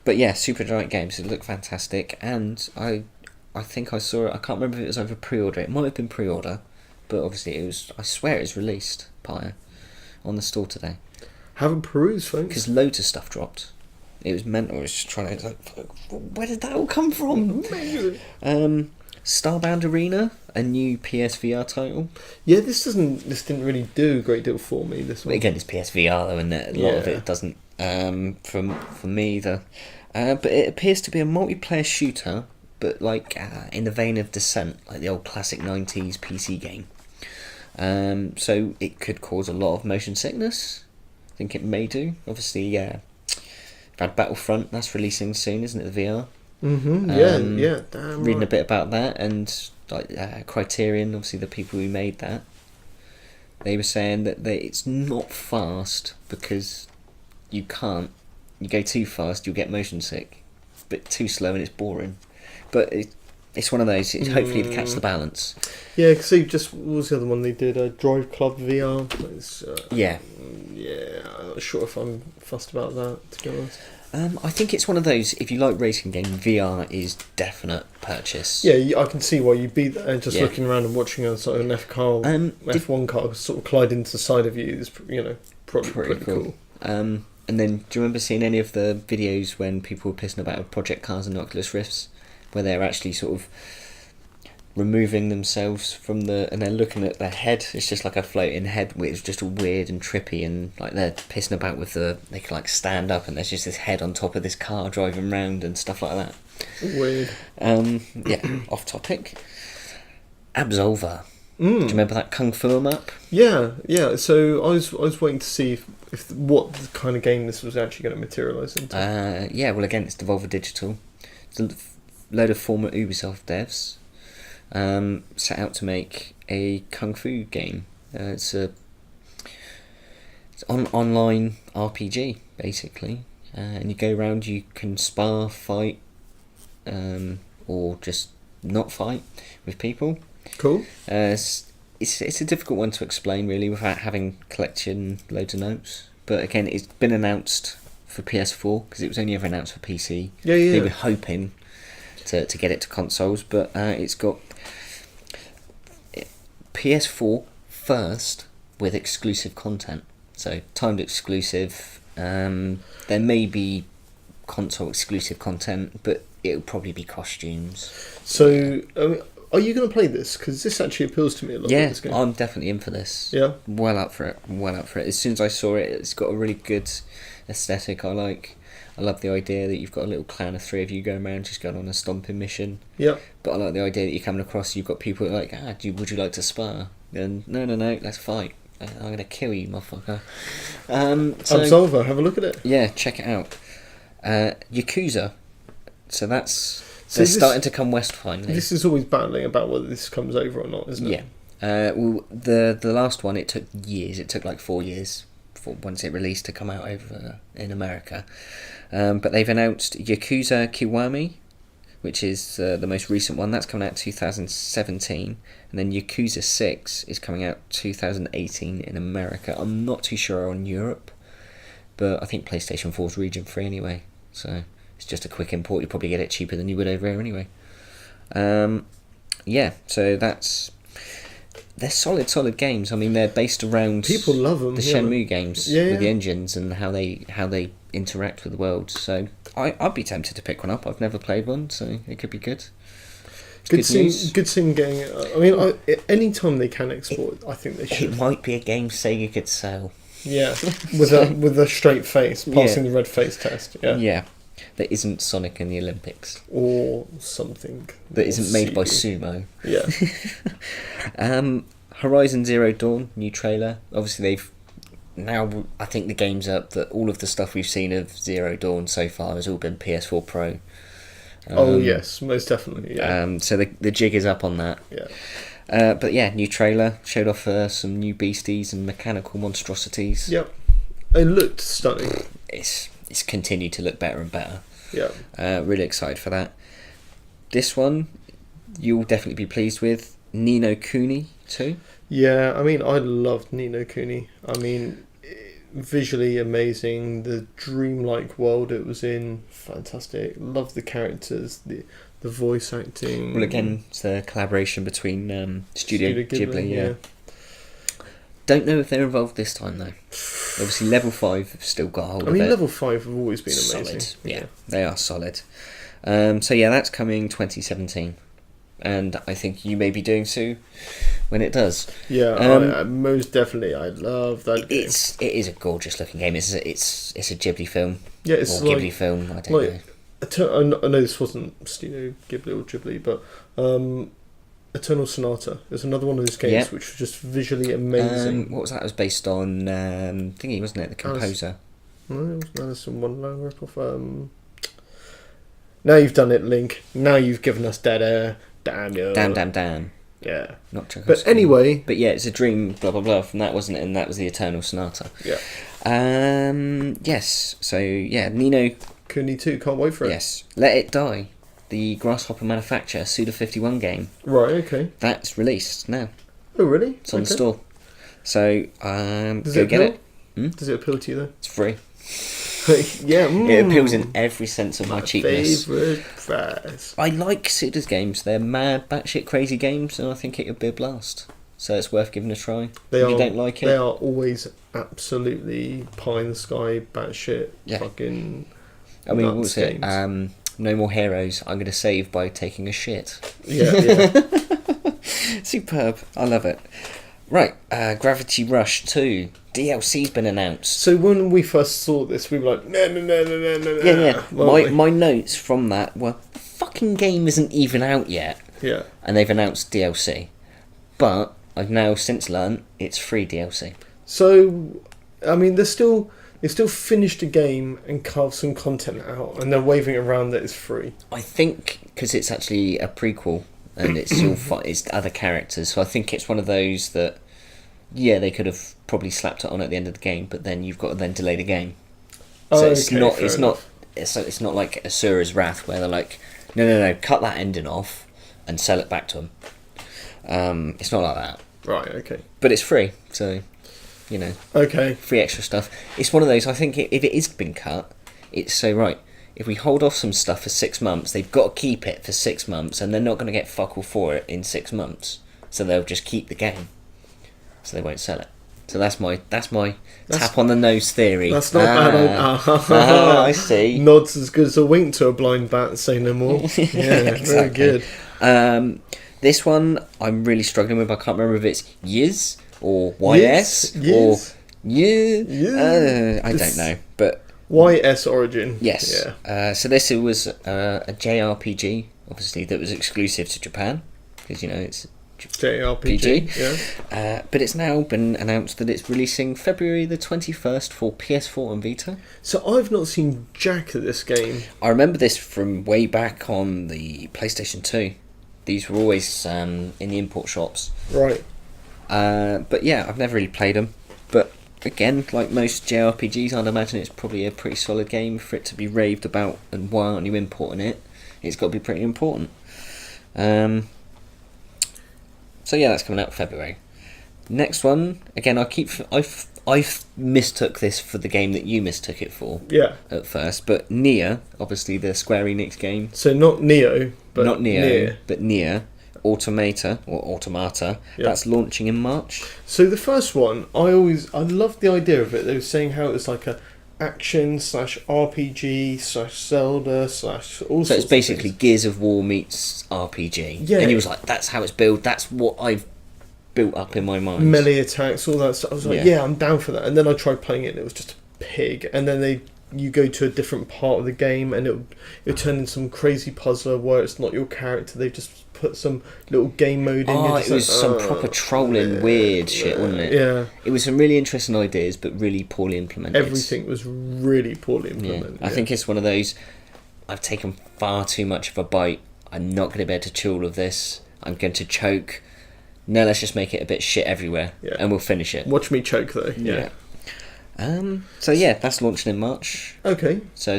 Speaker 2: But yeah, Supergiant Games. It looked fantastic, and I think I saw it. I can't remember if it was over pre-order. It might have been pre-order, but obviously it was. I swear it was released on the store today.
Speaker 1: Haven't perused, folks.
Speaker 2: Because loads of stuff dropped. It was mental. I was just trying to. Where did that all come from? Starbound Arena, a new PSVR title.
Speaker 1: Yeah, this didn't really do a great deal for me. This one.
Speaker 2: Again, it's PSVR though, and a lot of it doesn't. For me either. But it appears to be a multiplayer shooter, but like in the vein of Descent, like the old classic 90s PC game. So it could cause a lot of motion sickness. I think it may do. Obviously, we've had Battlefront. That's releasing soon, isn't it? The VR.
Speaker 1: Yeah. Damn
Speaker 2: reading
Speaker 1: right.
Speaker 2: a bit about that, and like Criterion, obviously the people who made that, they were saying that it's not fast because you go too fast, you'll get motion sick. But too slow and it's boring. But it's one of those. Hopefully they catch the balance.
Speaker 1: Yeah, because what was the other one they did? Drive Club VR.
Speaker 2: Yeah,
Speaker 1: I'm not sure if I'm fussed about that, to be honest.
Speaker 2: I think it's one of those. If you like racing game, VR is definite purchase.
Speaker 1: Yeah, I can see why you'd be there, just looking around and watching a sort of an F1 car sort of collide into the side of you is, probably pretty cool.
Speaker 2: And then, do you remember seeing any of the videos when people were pissing about Project Cars and Oculus Rifts, where they're actually sort of removing themselves from and they're looking at their head? It's just like a floating head, which is just all weird and trippy, and like they're pissing about with they can like stand up and there's just this head on top of this car driving around and stuff like that.
Speaker 1: Weird.
Speaker 2: Off topic. Absolver. Do you remember that Kung Fu map?
Speaker 1: Yeah. So I was waiting to see if what kind of game this was actually going to materialise into.
Speaker 2: Well, again, it's Devolver Digital. It's a load of former Ubisoft devs set out to make a Kung Fu game. It's an online RPG, basically. And you go around, you can spar, fight, or just not fight with people.
Speaker 1: Cool.
Speaker 2: It's a difficult one to explain, really, without having collecting loads of notes. But again, it's been announced for PS4, because it was only ever announced for PC.
Speaker 1: Yeah.
Speaker 2: They were hoping to get it to consoles, but it's got PS4 first with exclusive content. So timed exclusive. There may be console exclusive content, but it'll probably be costumes.
Speaker 1: So, are you going to play this? Because this actually appeals to me a lot.
Speaker 2: Yeah,
Speaker 1: this game.
Speaker 2: I'm definitely in for this.
Speaker 1: Yeah,
Speaker 2: well up for it. As soon as I saw it, it's got a really good aesthetic. I love the idea that you've got a little clan of 3 of you going around just going on a stomping mission.
Speaker 1: Yeah.
Speaker 2: But I like the idea that you're coming across, you've got people like, would you like to spar? And no, let's fight. I'm going to kill you, motherfucker.
Speaker 1: Absolver, have a look at it.
Speaker 2: Yeah, check it out. Yakuza. So they're starting to come west finally.
Speaker 1: This is always battling about whether this comes over or not, isn't it?
Speaker 2: Yeah. Well, the last one, it took years. It took like 4 years once it released to come out over in America. But they've announced Yakuza Kiwami, which is the most recent one. That's coming out 2017. And then Yakuza 6 is coming out 2018 in America. I'm not too sure on Europe, but I think PlayStation 4 is region free anyway. So it's just a quick import. You probably get it cheaper than you would over here anyway. So they're solid games. I mean, they're based around
Speaker 1: people love them.
Speaker 2: The Shenmue games with the engines and how they interact with the world. So I'd be tempted to pick one up. I've never played one, so it could be good.
Speaker 1: Good seeing getting it. I mean, any time they can export, I think they should.
Speaker 2: It might be a game Sega could sell.
Speaker 1: Yeah, with a straight face, passing the red face test. Yeah.
Speaker 2: Yeah. That isn't Sonic in the Olympics.
Speaker 1: Or something.
Speaker 2: That isn't made by Sumo.
Speaker 1: Yeah.
Speaker 2: Horizon Zero Dawn, new trailer. Obviously now I think the game's up that all of the stuff we've seen of Zero Dawn so far has all been PS4 Pro.
Speaker 1: Yes, most definitely. Yeah.
Speaker 2: So the jig is up on that.
Speaker 1: Yeah.
Speaker 2: But yeah, new trailer showed off some new beasties and mechanical monstrosities.
Speaker 1: Yep. It looked stunning.
Speaker 2: It's continued to look better and better.
Speaker 1: Yeah.
Speaker 2: Really excited for that. This one you'll definitely be pleased with. Ni no Kuni 2.
Speaker 1: Yeah, I mean, I loved Ni no Kuni. I mean, visually amazing. The dreamlike world it was in, fantastic. Love the characters, the voice acting.
Speaker 2: Well, again, it's the collaboration between Studio Ghibli. Yeah. Don't know if they're involved this time though. Obviously, Level 5 have still got hold of it.
Speaker 1: Level 5 have always been amazing.
Speaker 2: Solid. Yeah, they are solid. So yeah, that's coming 2017, and I think you may be doing so when it does.
Speaker 1: Yeah, most definitely. I love that game.
Speaker 2: It is a gorgeous looking game. It's a Ghibli film.
Speaker 1: Yeah, it's
Speaker 2: or Ghibli film. I don't know.
Speaker 1: I know this wasn't Studio Ghibli or Ghibli, but Eternal Sonata is another one of those games which was just visually amazing.
Speaker 2: What was that? It was based on thingy, wasn't it? The composer.
Speaker 1: No, it was Alice in Wonderland ripoff. Now you've done it, Link. Now you've given us dead air. Damn you.
Speaker 2: Damn.
Speaker 1: Yeah.
Speaker 2: Not Tchaikovsky.
Speaker 1: But anyway.
Speaker 2: But yeah, it's a dream, blah, blah, blah, from that, wasn't it? And that was the Eternal Sonata.
Speaker 1: Yeah.
Speaker 2: Yes. So, yeah, Ni no
Speaker 1: Kuni 2, can't wait for it.
Speaker 2: Yes. Let It Die, the Grasshopper Manufacturer Suda51 game.
Speaker 1: Right, okay.
Speaker 2: That's released now.
Speaker 1: Oh, really?
Speaker 2: It's on the store. So,
Speaker 1: Does
Speaker 2: go
Speaker 1: it
Speaker 2: get
Speaker 1: appeal?
Speaker 2: it.
Speaker 1: Does it appeal to you, though?
Speaker 2: It's free.
Speaker 1: Yeah.
Speaker 2: It appeals in every sense of my cheapness.
Speaker 1: Favourite prize.
Speaker 2: I like Suda's games. They're mad, batshit crazy games, and I think it would be a blast. So it's worth giving a try. If you don't like it.
Speaker 1: They are always absolutely pie in the sky, batshit, fucking.
Speaker 2: I mean, what was it? No More Heroes. I'm going to save by taking a shit.
Speaker 1: Yeah.
Speaker 2: Superb. I love it. Right, Gravity Rush 2. DLC's been announced.
Speaker 1: So when we first saw this, we were like, no.
Speaker 2: Yeah. My notes from that were, fucking game isn't even out yet.
Speaker 1: Yeah.
Speaker 2: And they've announced DLC. But I've now since learned it's free DLC.
Speaker 1: So, I mean, they still finished a game and carved some content out, and they're waving around that it's free.
Speaker 2: I think because it's actually a prequel, and it's all it's other characters, so I think it's one of those that, yeah, they could have probably slapped it on at the end of the game, but then you've got to then delay the game. So it's not like Asura's Wrath where they're like, no, cut that ending off and sell it back to them. It's not like that.
Speaker 1: Right. Okay.
Speaker 2: But it's free, so you know.
Speaker 1: Okay.
Speaker 2: Free extra stuff. It's one of those. I think if it is been cut, it's so right. If we hold off some stuff for 6 months, they've got to keep it for 6 months, and they're not going to get fuck all for it in 6 months. So they'll just keep the game, so they won't sell it. So that's my tap on the nose theory.
Speaker 1: That's not bad.
Speaker 2: I see.
Speaker 1: Nods as good as a wink to a blind bat. Say no more. Yeah,
Speaker 2: exactly.
Speaker 1: Very good.
Speaker 2: This one I'm really struggling with. I can't remember if it's Yiz or YS or I don't know, but
Speaker 1: YS Origin.
Speaker 2: Yes. Yeah. So this was a JRPG, obviously, that was exclusive to Japan because it's
Speaker 1: JRPG. Yeah.
Speaker 2: But it's now been announced that it's releasing February the 21st for PS4 and Vita.
Speaker 1: So I've not seen jack of this game.
Speaker 2: I remember this from way back on the PlayStation 2. These were always in the import shops.
Speaker 1: Right.
Speaker 2: But yeah, I've never really played them. But again, like most JRPGs, I'd imagine it's probably a pretty solid game for it to be raved about. And why aren't you importing it? It's got to be pretty important. So yeah, that's coming out in February. Next one, again, I mistook this for the game that you mistook it for.
Speaker 1: Yeah.
Speaker 2: At first, but Nier, obviously the Square Enix game.
Speaker 1: So not Neo, but
Speaker 2: not Neo,
Speaker 1: Nier.
Speaker 2: but Nier Automata. Yeah. That's launching in March.
Speaker 1: So the first one, I loved the idea of it. They were saying how it was like a action / RPG / Zelda / all sorts.
Speaker 2: So it's basically Gears of War meets RPG.
Speaker 1: Yeah.
Speaker 2: And he was like, that's how it's built. That's what I've built up in my mind.
Speaker 1: Melee attacks, all that stuff. I was like, yeah, I'm down for that. And then I tried playing it and it was just a pig. And then you go to a different part of the game and it turn into some crazy puzzler where it's not your character. They've just put some little game mode in.
Speaker 2: It was some proper trolling weird shit, wasn't it?
Speaker 1: Yeah.
Speaker 2: It was some really interesting ideas, but really poorly implemented.
Speaker 1: Everything was really poorly implemented.
Speaker 2: I think it's one of those, I've taken far too much of a bite. I'm not going to be able to chew all of this. I'm going to choke. No, let's just make it a bit shit everywhere, and we'll finish it.
Speaker 1: Watch me choke, though. Yeah.
Speaker 2: So yeah, that's launching in March.
Speaker 1: Okay.
Speaker 2: So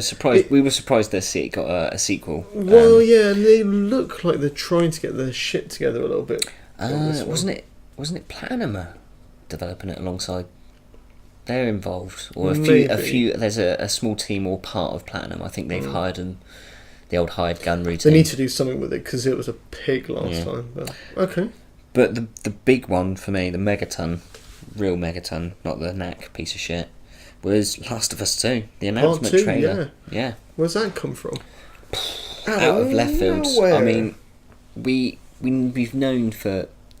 Speaker 2: we were surprised to see it got a sequel.
Speaker 1: Well, yeah, and they look like they're trying to get their shit together a little bit.
Speaker 2: Wasn't it Planima developing it alongside they're involved, or
Speaker 1: Maybe.
Speaker 2: a few. There's a small team or part of Platinum. I think they've hired them. The old hired gun routine.
Speaker 1: They need to do something with it because it was a pig last time. But okay.
Speaker 2: But the big one for me, the Megaton, real Megaton, not the knack piece of shit, was Last of Us 2. The announcement
Speaker 1: Part 2,
Speaker 2: trailer. Yeah.
Speaker 1: Where's that come from?
Speaker 2: Out of left field.
Speaker 1: Nowhere.
Speaker 2: I mean, we've known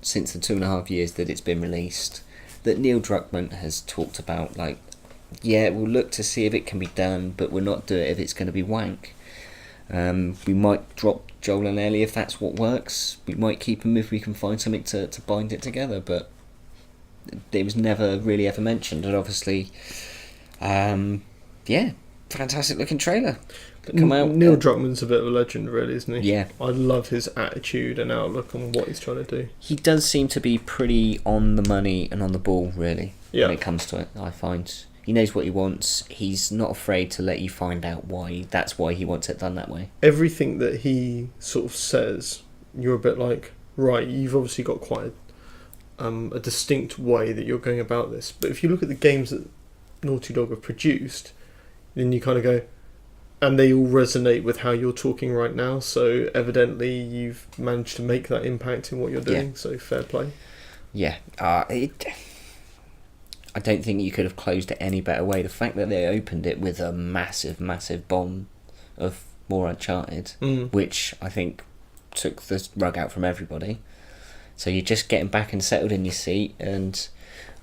Speaker 2: since the 2.5 years that it's been released that Neil Druckmann has talked about, like, yeah, we'll look to see if it can be done, but we'll not do it if it's going to be wank. We might drop Joel and Ellie if that's what works. We might keep them if we can find something to bind it together, but it was never really ever mentioned. And obviously, fantastic looking trailer that come out.
Speaker 1: Neil Druckmann's a bit of a legend, really, isn't he?
Speaker 2: Yeah.
Speaker 1: I love his attitude and outlook on what he's trying to do.
Speaker 2: He does seem to be pretty on the money and on the ball, really, when it comes to it, I find. He knows what he wants. He's not afraid to let you find out why. That's why he wants it done that way.
Speaker 1: Everything that he sort of says, you're a bit like, right, you've obviously got quite a distinct way that you're going about this. But if you look at the games that Naughty Dog have produced, then you kind of go, and they all resonate with how you're talking right now. So evidently you've managed to make that impact in what you're doing. So fair play.
Speaker 2: Yeah. I don't think you could have closed it any better way. The fact that they opened it with a massive, massive bomb of more Uncharted, which I think took the rug out from everybody. So you're just getting back and settled in your seat, and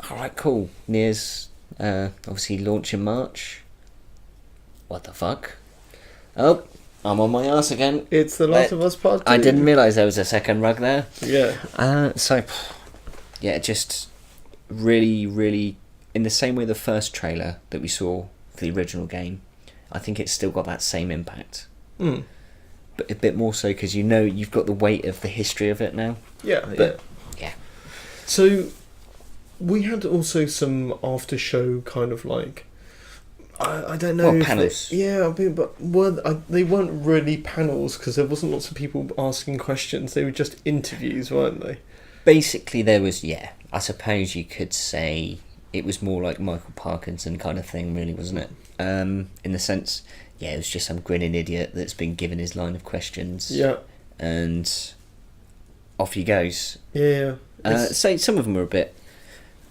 Speaker 2: alright, cool. Nier's obviously launch in March. What the fuck? Oh, I'm on my arse again.
Speaker 1: It's The Last of Us Part 2.
Speaker 2: I didn't realise there was a second rug there.
Speaker 1: Yeah.
Speaker 2: Just really, really, in the same way the first trailer that we saw for the original game, I think it's still got that same impact. But a bit more so because you've got the weight of the history of it now.
Speaker 1: Yeah. So we had also some after show kind of like, I don't know.
Speaker 2: Panels.
Speaker 1: They weren't really panels because there wasn't lots of people asking questions. They were just interviews, weren't they?
Speaker 2: Basically, there was, I suppose you could say it was more like Michael Parkinson kind of thing, really, wasn't it? In the sense, it was just some grinning idiot that's been given his line of questions.
Speaker 1: Yeah.
Speaker 2: And off he goes.
Speaker 1: Yeah.
Speaker 2: So some of them were a bit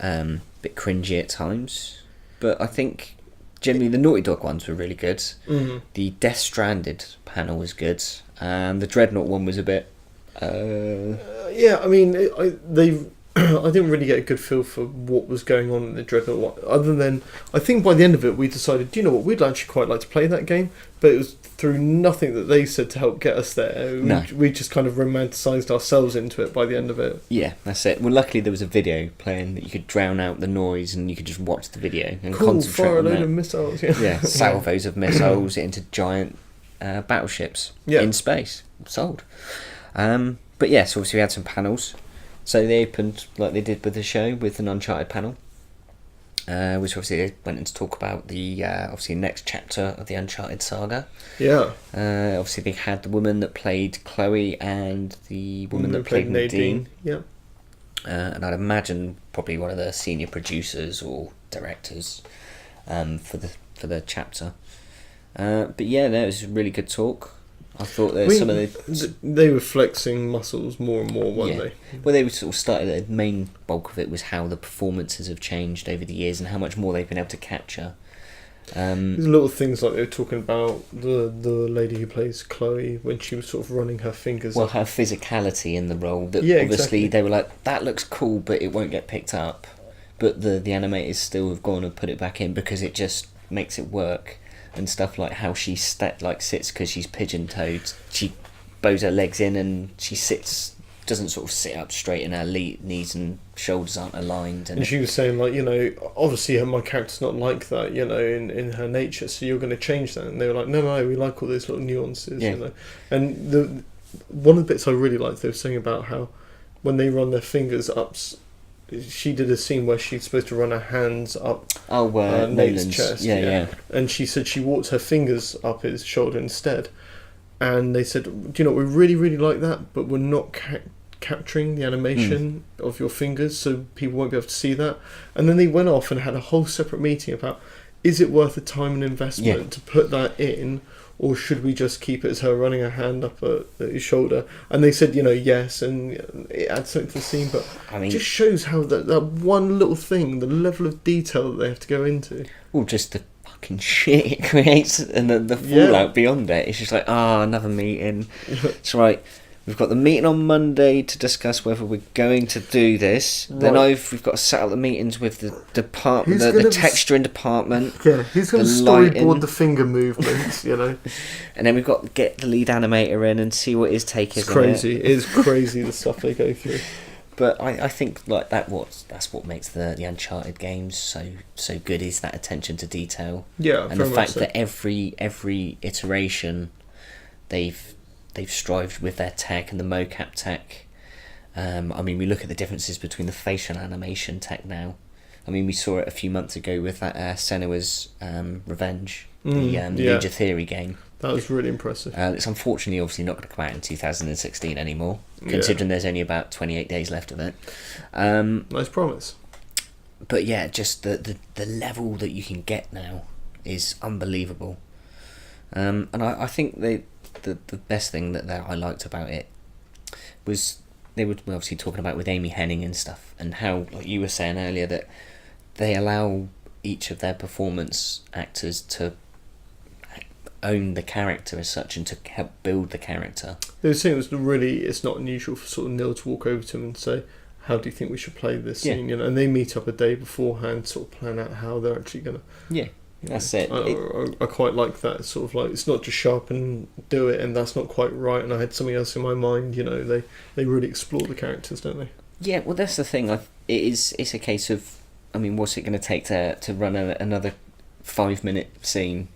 Speaker 2: cringy at times, but I think generally the Naughty Dog ones were really good. Mm-hmm. The Death Stranded panel was good, and the Dreadnought one was a bit...
Speaker 1: I didn't really get a good feel for what was going on in the Dreadnought one, other than I think by the end of it we decided, do you know what, we'd actually quite like to play that game, but it was through nothing that they said to help get us there. We just kind of romanticised ourselves into it by the end of it.
Speaker 2: Yeah, that's it. Well, luckily there was a video playing that you could drown out the noise and you could just watch the video and concentrate
Speaker 1: fire
Speaker 2: on
Speaker 1: a load
Speaker 2: that.
Speaker 1: of missiles.
Speaker 2: Salvos of missiles into giant battleships in space. Sold. But so obviously we had some panels. So they opened like they did with the show with an Uncharted panel, which obviously they went in to talk about the obviously next chapter of the Uncharted saga. Yeah. Obviously they had the woman that played Chloe and the woman that played Nadine.
Speaker 1: Yeah.
Speaker 2: And I'd imagine probably one of the senior producers or directors for the chapter. But that was a really good talk. I thought some of the...
Speaker 1: They were flexing muscles more and more, weren't they?
Speaker 2: Well, they sort of started... The main bulk of it was how the performances have changed over the years and how much more they've been able to capture.
Speaker 1: There's little things like they were talking about the lady who plays Chloe when she was sort of running her fingers.
Speaker 2: Well, her physicality in the role. That obviously exactly. They were like, that looks cool, but it won't get picked up. But the animators still have gone and put it back in because it just makes it work. And stuff like how she sits because she's pigeon-toed. She bows her legs in and she doesn't sort of sit up straight, and her knees and shoulders aren't aligned.
Speaker 1: And she was saying, like, obviously my character's not like that, in her nature, so you're going to change that. And they were like, no, we like all those little nuances, And one of the bits I really liked, they were saying about how when they run their fingers up... She did a scene where she's supposed to run her hands up Nate's chest.
Speaker 2: Yeah.
Speaker 1: And she said she walked her fingers up his shoulder instead. And they said, do you know, we really, really like that, but we're not capturing the animation of your fingers, so people won't be able to see that. And then they went off and had a whole separate meeting about, is it worth the time and investment to put that in, or should we just keep it as her running her hand up at his shoulder? And they said, yes, and it adds something to the scene, but it just shows how that one little thing, the level of detail that they have to go into.
Speaker 2: Well, just the fucking shit it creates, and the fallout beyond it. It's just like, another meeting. It's right. We've got the meeting on Monday to discuss whether we're going to do this. Right. Then we've got to set up the meetings with the department, the texturing department.
Speaker 1: Yeah, who's going to storyboard the finger movements, And
Speaker 2: then we've got to get the lead animator in and see what his take is.
Speaker 1: It's crazy. It is crazy the stuff they go through.
Speaker 2: But I think like that's what makes the Uncharted games so good, is that attention to detail.
Speaker 1: Yeah,
Speaker 2: and the fact that every iteration they've strived with their tech and the mocap tech. We look at the differences between the facial animation tech now. We saw it a few months ago with that Senua's Revenge, the Ninja Theory game.
Speaker 1: That was really impressive.
Speaker 2: It's unfortunately obviously not going to come out in 2016 anymore, considering there's only about 28 days left of it.
Speaker 1: Nice promise.
Speaker 2: But yeah, just the level that you can get now is unbelievable. And I think the best thing that I liked about it was they were obviously talking about with Amy Hennig and stuff, and how, like you were saying earlier, that they allow each of their performance actors to own the character as such and to help build the character.
Speaker 1: They were saying it's not unusual for sort of Neil to walk over to him and say, how do you think we should play this scene? And they meet up a day beforehand, sort of plan out how they're actually going to...
Speaker 2: Yeah. That's it.
Speaker 1: I quite like that. Sort of like, it's not just sharp and do it, and that's not quite right, and I had something else in my mind. They really explore the characters, don't they?
Speaker 2: Yeah, well, that's the thing. It's a case of, what's it going to take to run another 5-minute scene?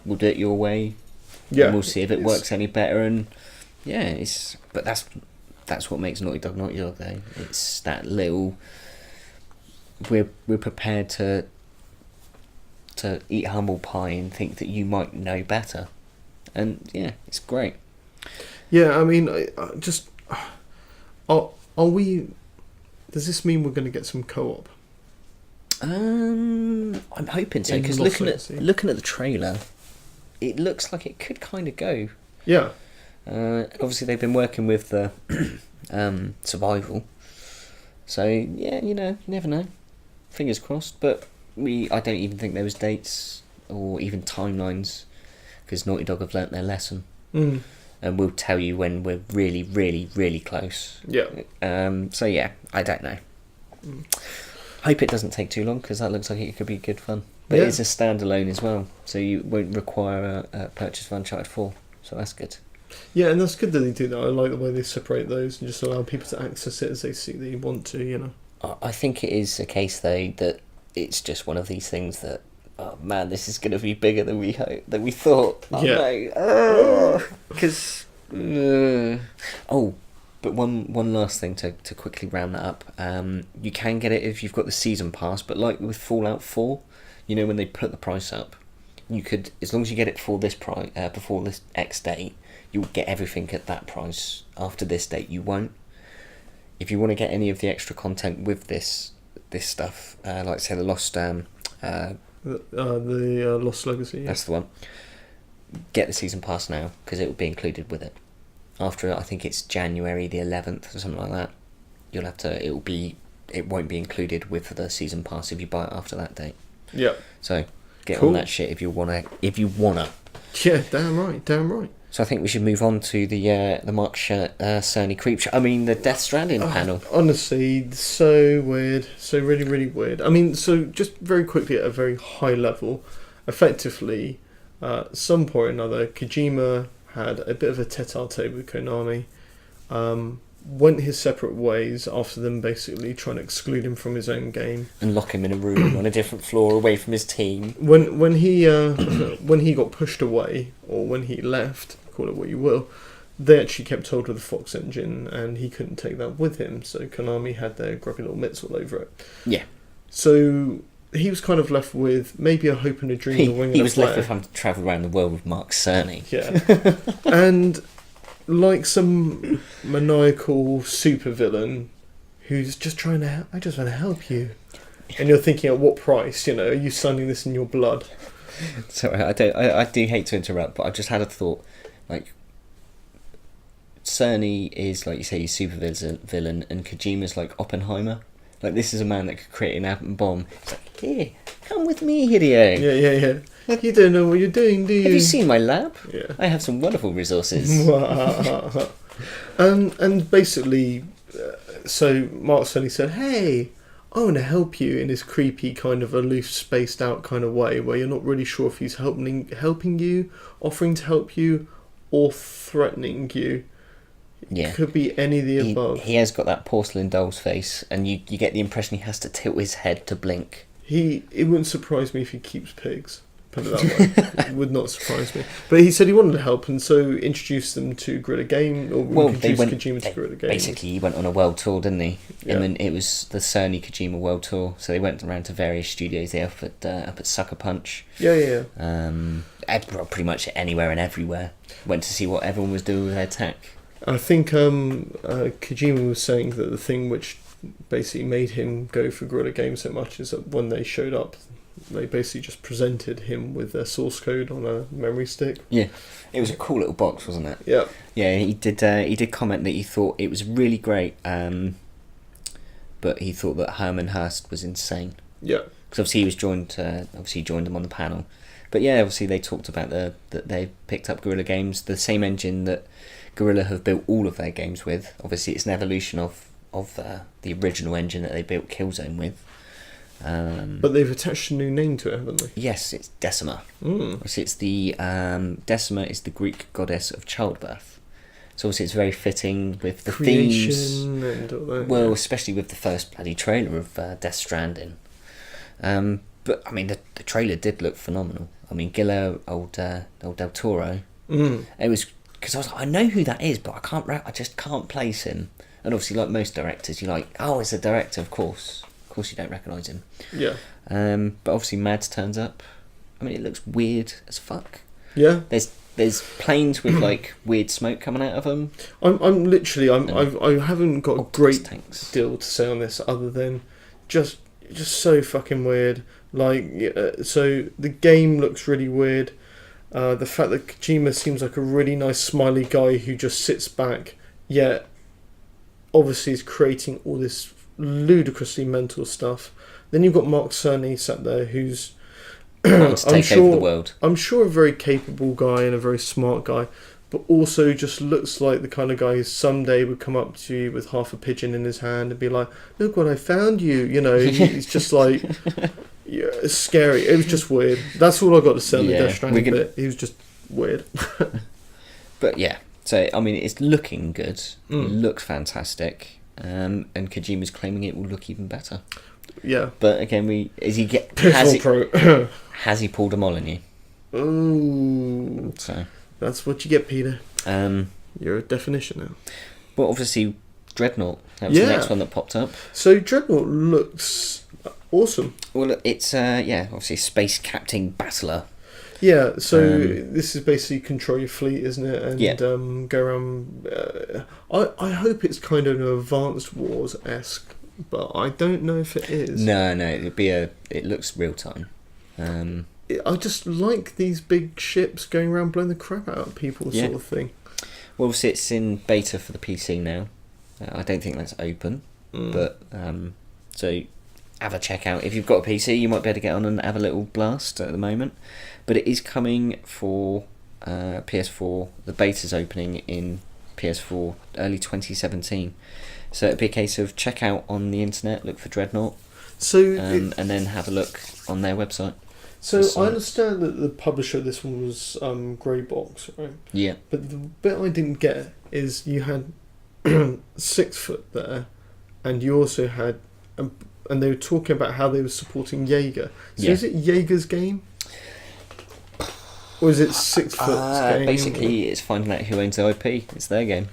Speaker 2: We'll do it your way. Yeah, and we'll see if it works any better. And but that's what makes Naughty Dog though. It's that little. We're prepared to eat humble pie and think that you might know better, and it's great.
Speaker 1: Yeah, are we? Does this mean we're going to get some co-op?
Speaker 2: I'm hoping so, because looking at the trailer, it looks like it could kind of go.
Speaker 1: Yeah.
Speaker 2: Obviously, they've been working with the survival, so you never know. Fingers crossed, but. I don't even think there was dates or even timelines, because Naughty Dog have learnt their lesson, and we'll tell you when we're really, really, really close.
Speaker 1: Yeah.
Speaker 2: I don't know. Hope it doesn't take too long, because that looks like it could be good fun. But it's a standalone as well, so you won't require a purchase of Uncharted 4, so that's good.
Speaker 1: Yeah, and that's good that they do that. I like the way they separate those and just allow people to access it as they see they want to.
Speaker 2: I think it is a case though that it's just one of these things that, oh man, this is going to be bigger than we thought. Because but one last thing to quickly round that up. You can get it if you've got the season pass, but like with Fallout 4, when they put the price up, you could, as long as you get it for this price before this X date, you'll get everything at that price. After this date, you won't. If you want to get any of the extra content with this stuff, like say the Lost
Speaker 1: Lost Legacy.
Speaker 2: That's the one. Get the season pass now, because it will be included with it. After I think it's January the 11th or something like that, you'll have to. It won't be included with the season pass if you buy it after that date.
Speaker 1: Yeah.
Speaker 2: So get on that shit if you wanna.
Speaker 1: Yeah, damn right.
Speaker 2: So I think we should move on to the Mark Cerny Creepshow. The Death Stranding panel.
Speaker 1: Honestly, so weird. So really, really weird. So just very quickly at a very high level, effectively, some point or another, Kojima had a bit of a tete-a-tete with Konami, went his separate ways after them basically trying to exclude him from his own game
Speaker 2: and lock him in a room on a different floor away from his team.
Speaker 1: When he got pushed away, or when he left, call it what you will, they actually kept hold of the Fox engine and he couldn't take that with him, so Konami had their grubby little mitts all over it.
Speaker 2: Yeah.
Speaker 1: So he was kind of left with maybe a hope and a dream.
Speaker 2: He was left with having to travel around the world with Mark Cerny.
Speaker 1: Yeah. And like some maniacal supervillain who's just trying to. I just want to help you, and you're thinking, at what price? You know, are you signing this in your blood?
Speaker 2: Sorry, I do hate to interrupt, but I just had a thought. Like, Cerny is, like you say, he's super villain, and Kojima's like Oppenheimer. Like, this is a man that could create an atom bomb. It's like, here, come with me, Hideo.
Speaker 1: Yeah. You don't know what you're doing, do you?
Speaker 2: Have you seen my lab?
Speaker 1: Yeah.
Speaker 2: I have some wonderful resources.
Speaker 1: and basically, so Mark Cerny said, hey, I want to help you, in this creepy kind of aloof, spaced out kind of way, where you're not really sure if he's helping you, offering to help you, or threatening you.
Speaker 2: Yeah.
Speaker 1: Could be any of the above.
Speaker 2: He has got that porcelain doll's face, and you get the impression he has to tilt his head to blink.
Speaker 1: It wouldn't surprise me if he keeps pigs. Put it that way. It would not surprise me. But he said he wanted to help, and so introduced them to Guerrilla Game, or introduced Kojima to Guerrilla Games.
Speaker 2: Basically, he went on a world tour, didn't he?
Speaker 1: Yeah.
Speaker 2: And then it was the Cerny Kojima world tour, so they went around to various studios there up at Sucker Punch.
Speaker 1: Yeah.
Speaker 2: Pretty much anywhere and everywhere. Went to see what everyone was doing with their tech.
Speaker 1: I think Kojima was saying that the thing which basically made him go for Guerrilla Games so much is that when they showed up, they basically just presented him with their source code on a memory stick.
Speaker 2: Yeah, it was a cool little box, wasn't it?
Speaker 1: Yeah.
Speaker 2: Yeah, he did comment that he thought it was really great, but he thought that Herman Hurst was insane.
Speaker 1: Yeah.
Speaker 2: Because obviously he joined them on the panel. But yeah, obviously they talked about that they picked up Guerrilla Games, the same engine that Guerrilla have built all of their games with. Obviously, it's an evolution of the original engine that they built Killzone with.
Speaker 1: But they've attached a new name to it, haven't they?
Speaker 2: Yes, it's Decima.
Speaker 1: Mm.
Speaker 2: So it's the Decima is the Greek goddess of childbirth. So obviously it's very fitting with the
Speaker 1: Creation
Speaker 2: themes.
Speaker 1: And all that,
Speaker 2: well,
Speaker 1: yeah.
Speaker 2: especially with the first bloody trailer of Death Stranding. But I mean, the trailer did look phenomenal. I mean, Guillermo old Del Toro.
Speaker 1: Mm.
Speaker 2: It was because I was like, I know who that is, but I just can't place him. And obviously, like most directors, you're like, oh, it's a director, of course. Of course, you don't recognise him.
Speaker 1: Yeah.
Speaker 2: But obviously, Mads turns up. I mean, it looks weird as fuck.
Speaker 1: Yeah.
Speaker 2: There's planes with like weird smoke coming out of them.
Speaker 1: I haven't got a great
Speaker 2: tanks.
Speaker 1: deal to say on this other than just so fucking weird. Like, so the game looks really weird. The fact that Kojima seems like a really nice smiley guy who just sits back, yet obviously is creating all this ludicrously mental stuff. Then you've got Mark Cerny sat there, who's
Speaker 2: Over the world.
Speaker 1: I'm sure a very capable guy and a very smart guy, but also just looks like the kind of guy who someday would come up to you with half a pigeon in his hand and be like, "Look what I found you." You know, he's just like, yeah, it's scary. It was just weird. That's all I got to say on the Death Stranding bit. He was just weird.
Speaker 2: But yeah, so I mean, it's looking good. It looks fantastic, and Kojima's claiming it will look even better.
Speaker 1: Yeah.
Speaker 2: But again, has he pulled a Molyneux?
Speaker 1: Ooh.
Speaker 2: So
Speaker 1: that's what you get, Peter. You're a definition now.
Speaker 2: Well, obviously, Dreadnought. That was the next one that popped up.
Speaker 1: So Dreadnought looks awesome.
Speaker 2: Well, it's obviously Space Captain Battler.
Speaker 1: Yeah, so this is basically control your fleet, isn't it? And go around. I hope it's kind of an Advanced Wars-esque, but I don't know if it is.
Speaker 2: No, it looks real time.
Speaker 1: I just like these big ships going around blowing the crap out of people, sort of thing.
Speaker 2: Well, obviously it's in beta for the PC now. I don't think that's open, but so have a check out. If you've got a PC, you might be able to get on and have a little blast at the moment. But it is coming for PS4. The beta's opening in PS4 early 2017. So it'd be a case of check out on the internet, look for Dreadnought, and then have a look on their website.
Speaker 1: So I understand that the publisher of this one was Grey Box, right?
Speaker 2: Yeah.
Speaker 1: But the bit I didn't get is you had 6 Foot there, and you also had, and they were talking about how they were supporting Jaeger. So is it Jaeger's game? Or is it 6 Foot's game?
Speaker 2: Basically, it's finding out who owns the IP. It's their game.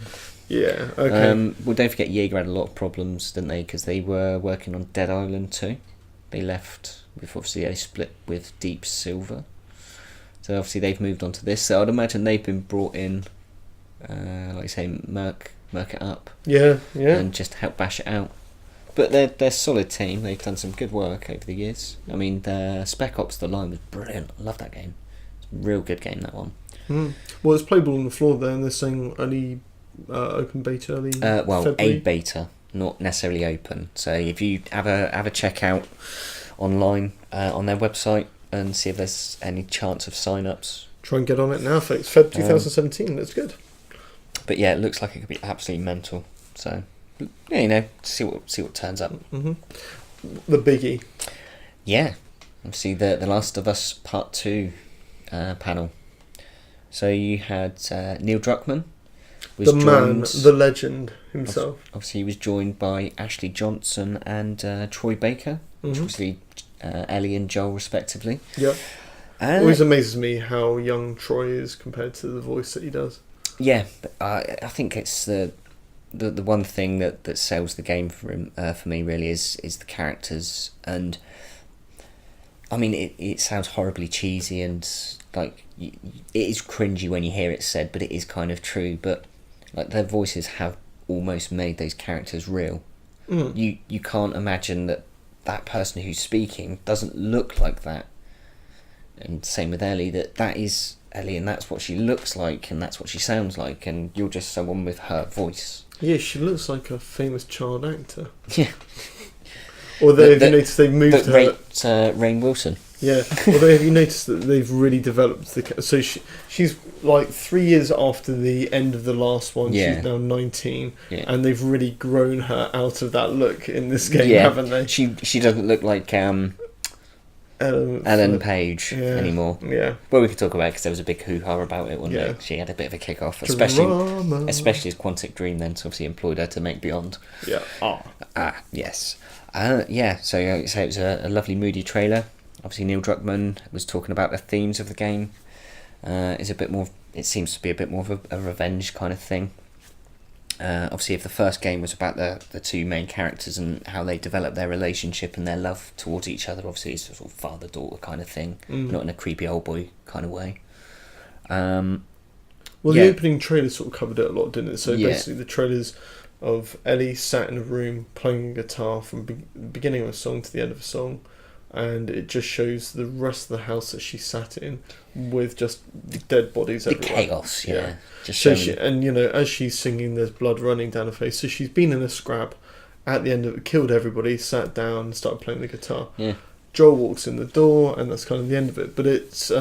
Speaker 1: Yeah, okay.
Speaker 2: Well, don't forget, Jaeger had a lot of problems, didn't they? Because they were working on Dead Island 2. They left, obviously they split with Deep Silver. So obviously they've moved on to this. So I'd imagine they've been brought in like I say, murk it up.
Speaker 1: Yeah.
Speaker 2: And just help bash it out. But they're a solid team. They've done some good work over the years. I mean, the Spec Ops: The Line was brilliant. I love that game. It's a real good game, that one.
Speaker 1: Well, it's playable on the floor there, and they're saying only open beta early.
Speaker 2: Well,
Speaker 1: February.
Speaker 2: a beta, not necessarily open. So if you have a check out online on their website and see if there's any chance of sign-ups.
Speaker 1: Try and get on it now, folks. Feb 2017. That's good.
Speaker 2: But yeah, it looks like it could be absolutely mental. So yeah, see what turns up.
Speaker 1: The biggie.
Speaker 2: Yeah, obviously the Last of Us Part 2 panel. So you had Neil Druckmann.
Speaker 1: The man, the legend himself.
Speaker 2: Obviously, he was joined by Ashley Johnson and Troy Baker, which obviously Ellie and Joel, respectively.
Speaker 1: Yeah. Always amazes me how young Troy is compared to the voice that he does.
Speaker 2: Yeah, but I think it's the one thing that sells the game for him, for me, really, is the characters. And I mean, it sounds horribly cheesy and like it is cringy when you hear it said, but it is kind of true. But like their voices have almost made those characters real. You can't imagine that person who's speaking doesn't look like that. And same with Ellie, that is Ellie, and that's what she looks like, and that's what she sounds like, and you're just someone with her voice.
Speaker 1: Yeah, she looks like a famous child actor.
Speaker 2: Yeah.
Speaker 1: Although, have you noticed they've moved her...
Speaker 2: Rainn Wilson.
Speaker 1: Yeah. Although, have you noticed that they've really developed the... So she's like 3 years after the end of the last one. Yeah. She's now 19. Yeah. And they've really grown her out of that look in this game, haven't they?
Speaker 2: She doesn't look like... Ellen Page anymore.
Speaker 1: Yeah.
Speaker 2: Well, we could talk about it because there was a big hoo-ha about it, wasn't there? She had a bit of a kick-off, especially as Quantic Dream then obviously employed her to make Beyond.
Speaker 1: Yeah.
Speaker 2: Yes. So it was a lovely moody trailer. Obviously Neil Druckmann was talking about the themes of the game. It seems to be a bit more of a revenge kind of thing. Obviously, if the first game was about the two main characters and how they develop their relationship and their love towards each other, obviously it's a sort of father-daughter kind of thing, not in a creepy old boy kind of way.
Speaker 1: The opening trailer sort of covered it a lot, didn't it? So basically the trailers of Ellie sat in a room playing a guitar from the beginning of a song to the end of a song, and it just shows the rest of the house that she sat in with just dead bodies everywhere.
Speaker 2: Chaos, yeah.
Speaker 1: Just so as she's singing, there's blood running down her face. So she's been in a scrap. At the end of it, killed everybody, sat down, and started playing the guitar.
Speaker 2: Yeah.
Speaker 1: Joel walks in the door, and that's kind of the end of it. But it's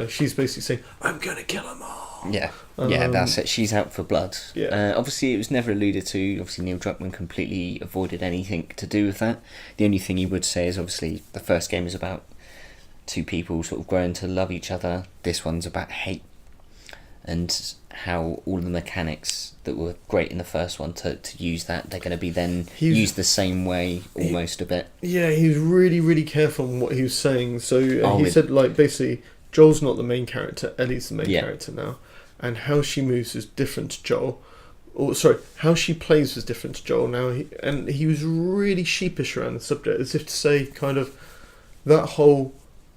Speaker 1: she's basically saying, "I'm gonna kill them all."
Speaker 2: Yeah. That's it. She's out for blood.
Speaker 1: Yeah.
Speaker 2: Obviously, it was never alluded to. Obviously, Neil Druckmann completely avoided anything to do with that. The only thing he would say is obviously the first game is about two people sort of growing to love each other. This one's about hate and how all the mechanics that were great in the first one to use that, they're going to be then used the same way almost a bit.
Speaker 1: Yeah, he was really, really careful on what he was saying. So he said, like, basically, Joel's not the main character, Ellie's the main character now. And how she moves is different to Joel. How she plays is different to Joel now. He was really sheepish around the subject, as if to say, kind of, that whole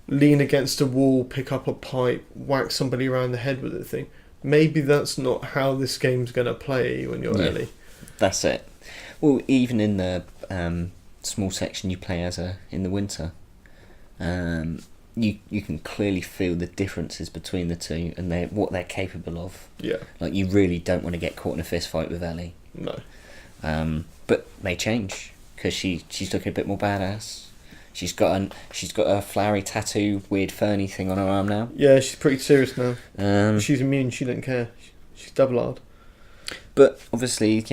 Speaker 1: lean against a wall, pick up a pipe, whack somebody around the head with it thing. Maybe that's not how this game's going to play when you're Ellie.
Speaker 2: That's it. Well, even in the small section you play as in the winter, you can clearly feel the differences between the two and what they're capable of.
Speaker 1: Yeah. Like,
Speaker 2: you really don't want to get caught in a fist fight with Ellie.
Speaker 1: No.
Speaker 2: But they change because she's looking a bit more badass. She's got a flowery tattoo, weird ferny thing on her arm now.
Speaker 1: Yeah, she's pretty serious now. She's immune. She doesn't care. She's double-hard.
Speaker 2: But obviously,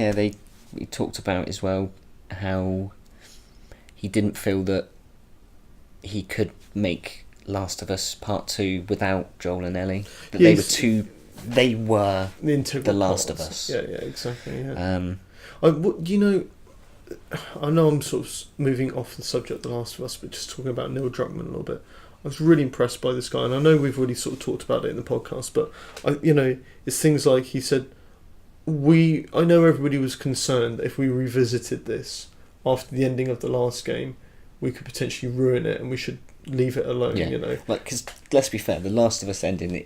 Speaker 2: we talked about as well how he didn't feel that he could make Last of Us Part 2 without Joel and Ellie. That they were the Last of Us.
Speaker 1: Yeah, exactly. Yeah. I know I'm sort of moving off the subject of The Last of Us, but just talking about Neil Druckmann a little bit. I was really impressed by this guy, and I know we've already sort of talked about it in the podcast, but it's things like he said, I know everybody was concerned that if we revisited this after the ending of the last game, we could potentially ruin it, and we should leave it alone. Because
Speaker 2: let's be fair, The Last of Us ending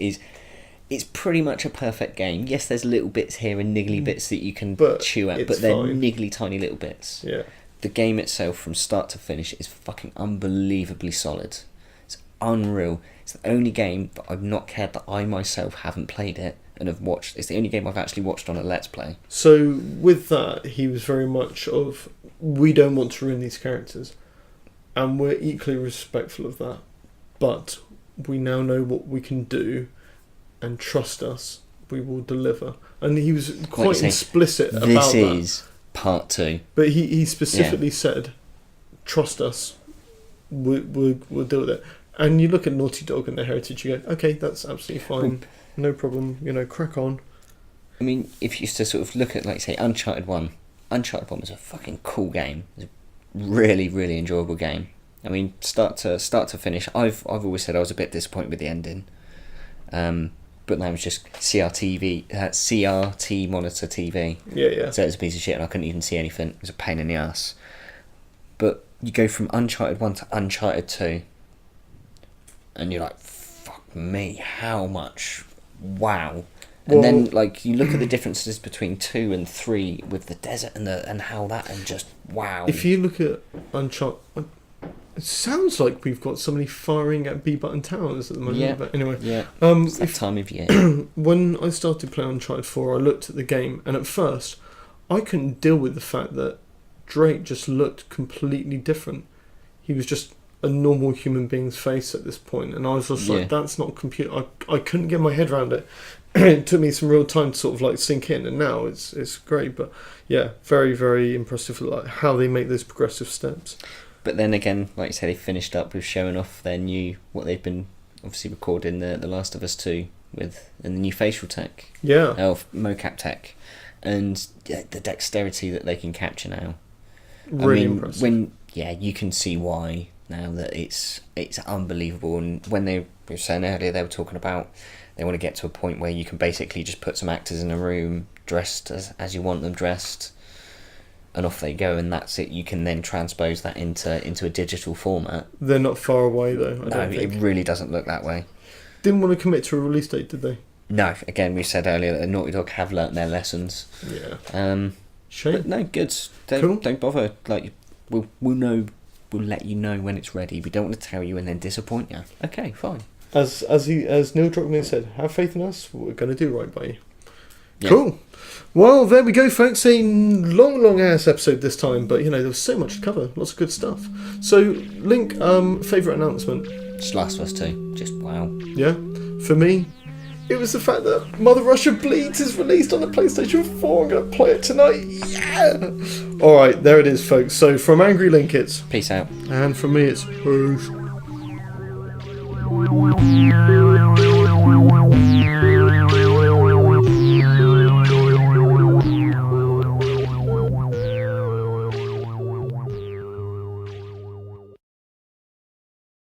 Speaker 2: it's pretty much a perfect game. Yes, there's little bits here and niggly bits that you can chew at, but they're niggly tiny little bits.
Speaker 1: Yeah.
Speaker 2: The game itself, from start to finish, is fucking unbelievably solid. It's unreal. It's the only game that I've not cared that I myself haven't played it and have watched. It's the only game I've actually watched on a Let's Play.
Speaker 1: So with that, he was very much of, we don't want to ruin these characters, and we're equally respectful of that, but we now know what we can do, and trust us, we will deliver. And he was quite explicit about that.
Speaker 2: This is part 2.
Speaker 1: But he specifically said, trust us, we'll deal with it. And you look at Naughty Dog and their heritage, you go, okay, that's absolutely fine, no problem, crack on.
Speaker 2: I mean, if you used to sort of look at, like, say, Uncharted 1. Uncharted 1 was a fucking cool game. It was a really, really enjoyable game. I mean, start to finish, I've always said I was a bit disappointed with the ending. But that was just CRT monitor TV.
Speaker 1: Yeah.
Speaker 2: So it was a piece of shit and I couldn't even see anything. It was a pain in the ass. But you go from Uncharted 1 to Uncharted 2 and you're like, fuck me, how much? Wow. And then, like, you look at the differences between 2 and 3 with the desert and how that, and just, wow.
Speaker 1: If you look at Uncharted, it sounds like we've got somebody firing at B Button Towers at the moment.
Speaker 2: Yeah.
Speaker 1: But anyway,
Speaker 2: it's that time of year.
Speaker 1: When I started playing Uncharted 4, I looked at the game, and at first, I couldn't deal with the fact that Drake just looked completely different. He was just a normal human being's face at this point, and I was just like, that's not computer. I couldn't get my head around it. It took me some real time to sort of like sink in, and now it's great. But yeah, very, very impressive, like how they make those progressive steps.
Speaker 2: But then again, like you said, they finished up with showing off their what they've been obviously recording the Last of Us 2 with, and the new facial tech.
Speaker 1: Yeah.
Speaker 2: Mocap tech, and the dexterity that they can capture now.
Speaker 1: Really impressive.
Speaker 2: You can see why now that it's unbelievable. And when they were saying earlier, they were talking about they want to get to a point where you can basically just put some actors in a room dressed as you want them dressed, and off they go, and that's it. You can then transpose that into a digital format.
Speaker 1: They're not far away though. I don't think.
Speaker 2: It really doesn't look that way.
Speaker 1: Didn't want to commit to a release date, did they?
Speaker 2: No. Again, we said earlier that Naughty Dog have learnt their lessons.
Speaker 1: Yeah. Shame.
Speaker 2: But no, good. Don't bother. Like, we'll know. We'll let you know when it's ready. We don't want to tell you and then disappoint you. Okay, fine.
Speaker 1: As Neil Druckmann said, have faith in us. We're going to do right by you. Yeah. Cool. Well, there we go, folks. A long ass episode this time, but there was so much to cover. Lots of good stuff. So, Link, favourite announcement?
Speaker 2: Just Last of Us 2. Just wow.
Speaker 1: Yeah. For me, it was the fact that Mother Russia Bleeds is released on the PlayStation 4. I'm going to play it tonight. Yeah! Alright, there it is, folks. So, from Angry Link, it's...
Speaker 2: Peace out.
Speaker 1: And from me, it's... Peace.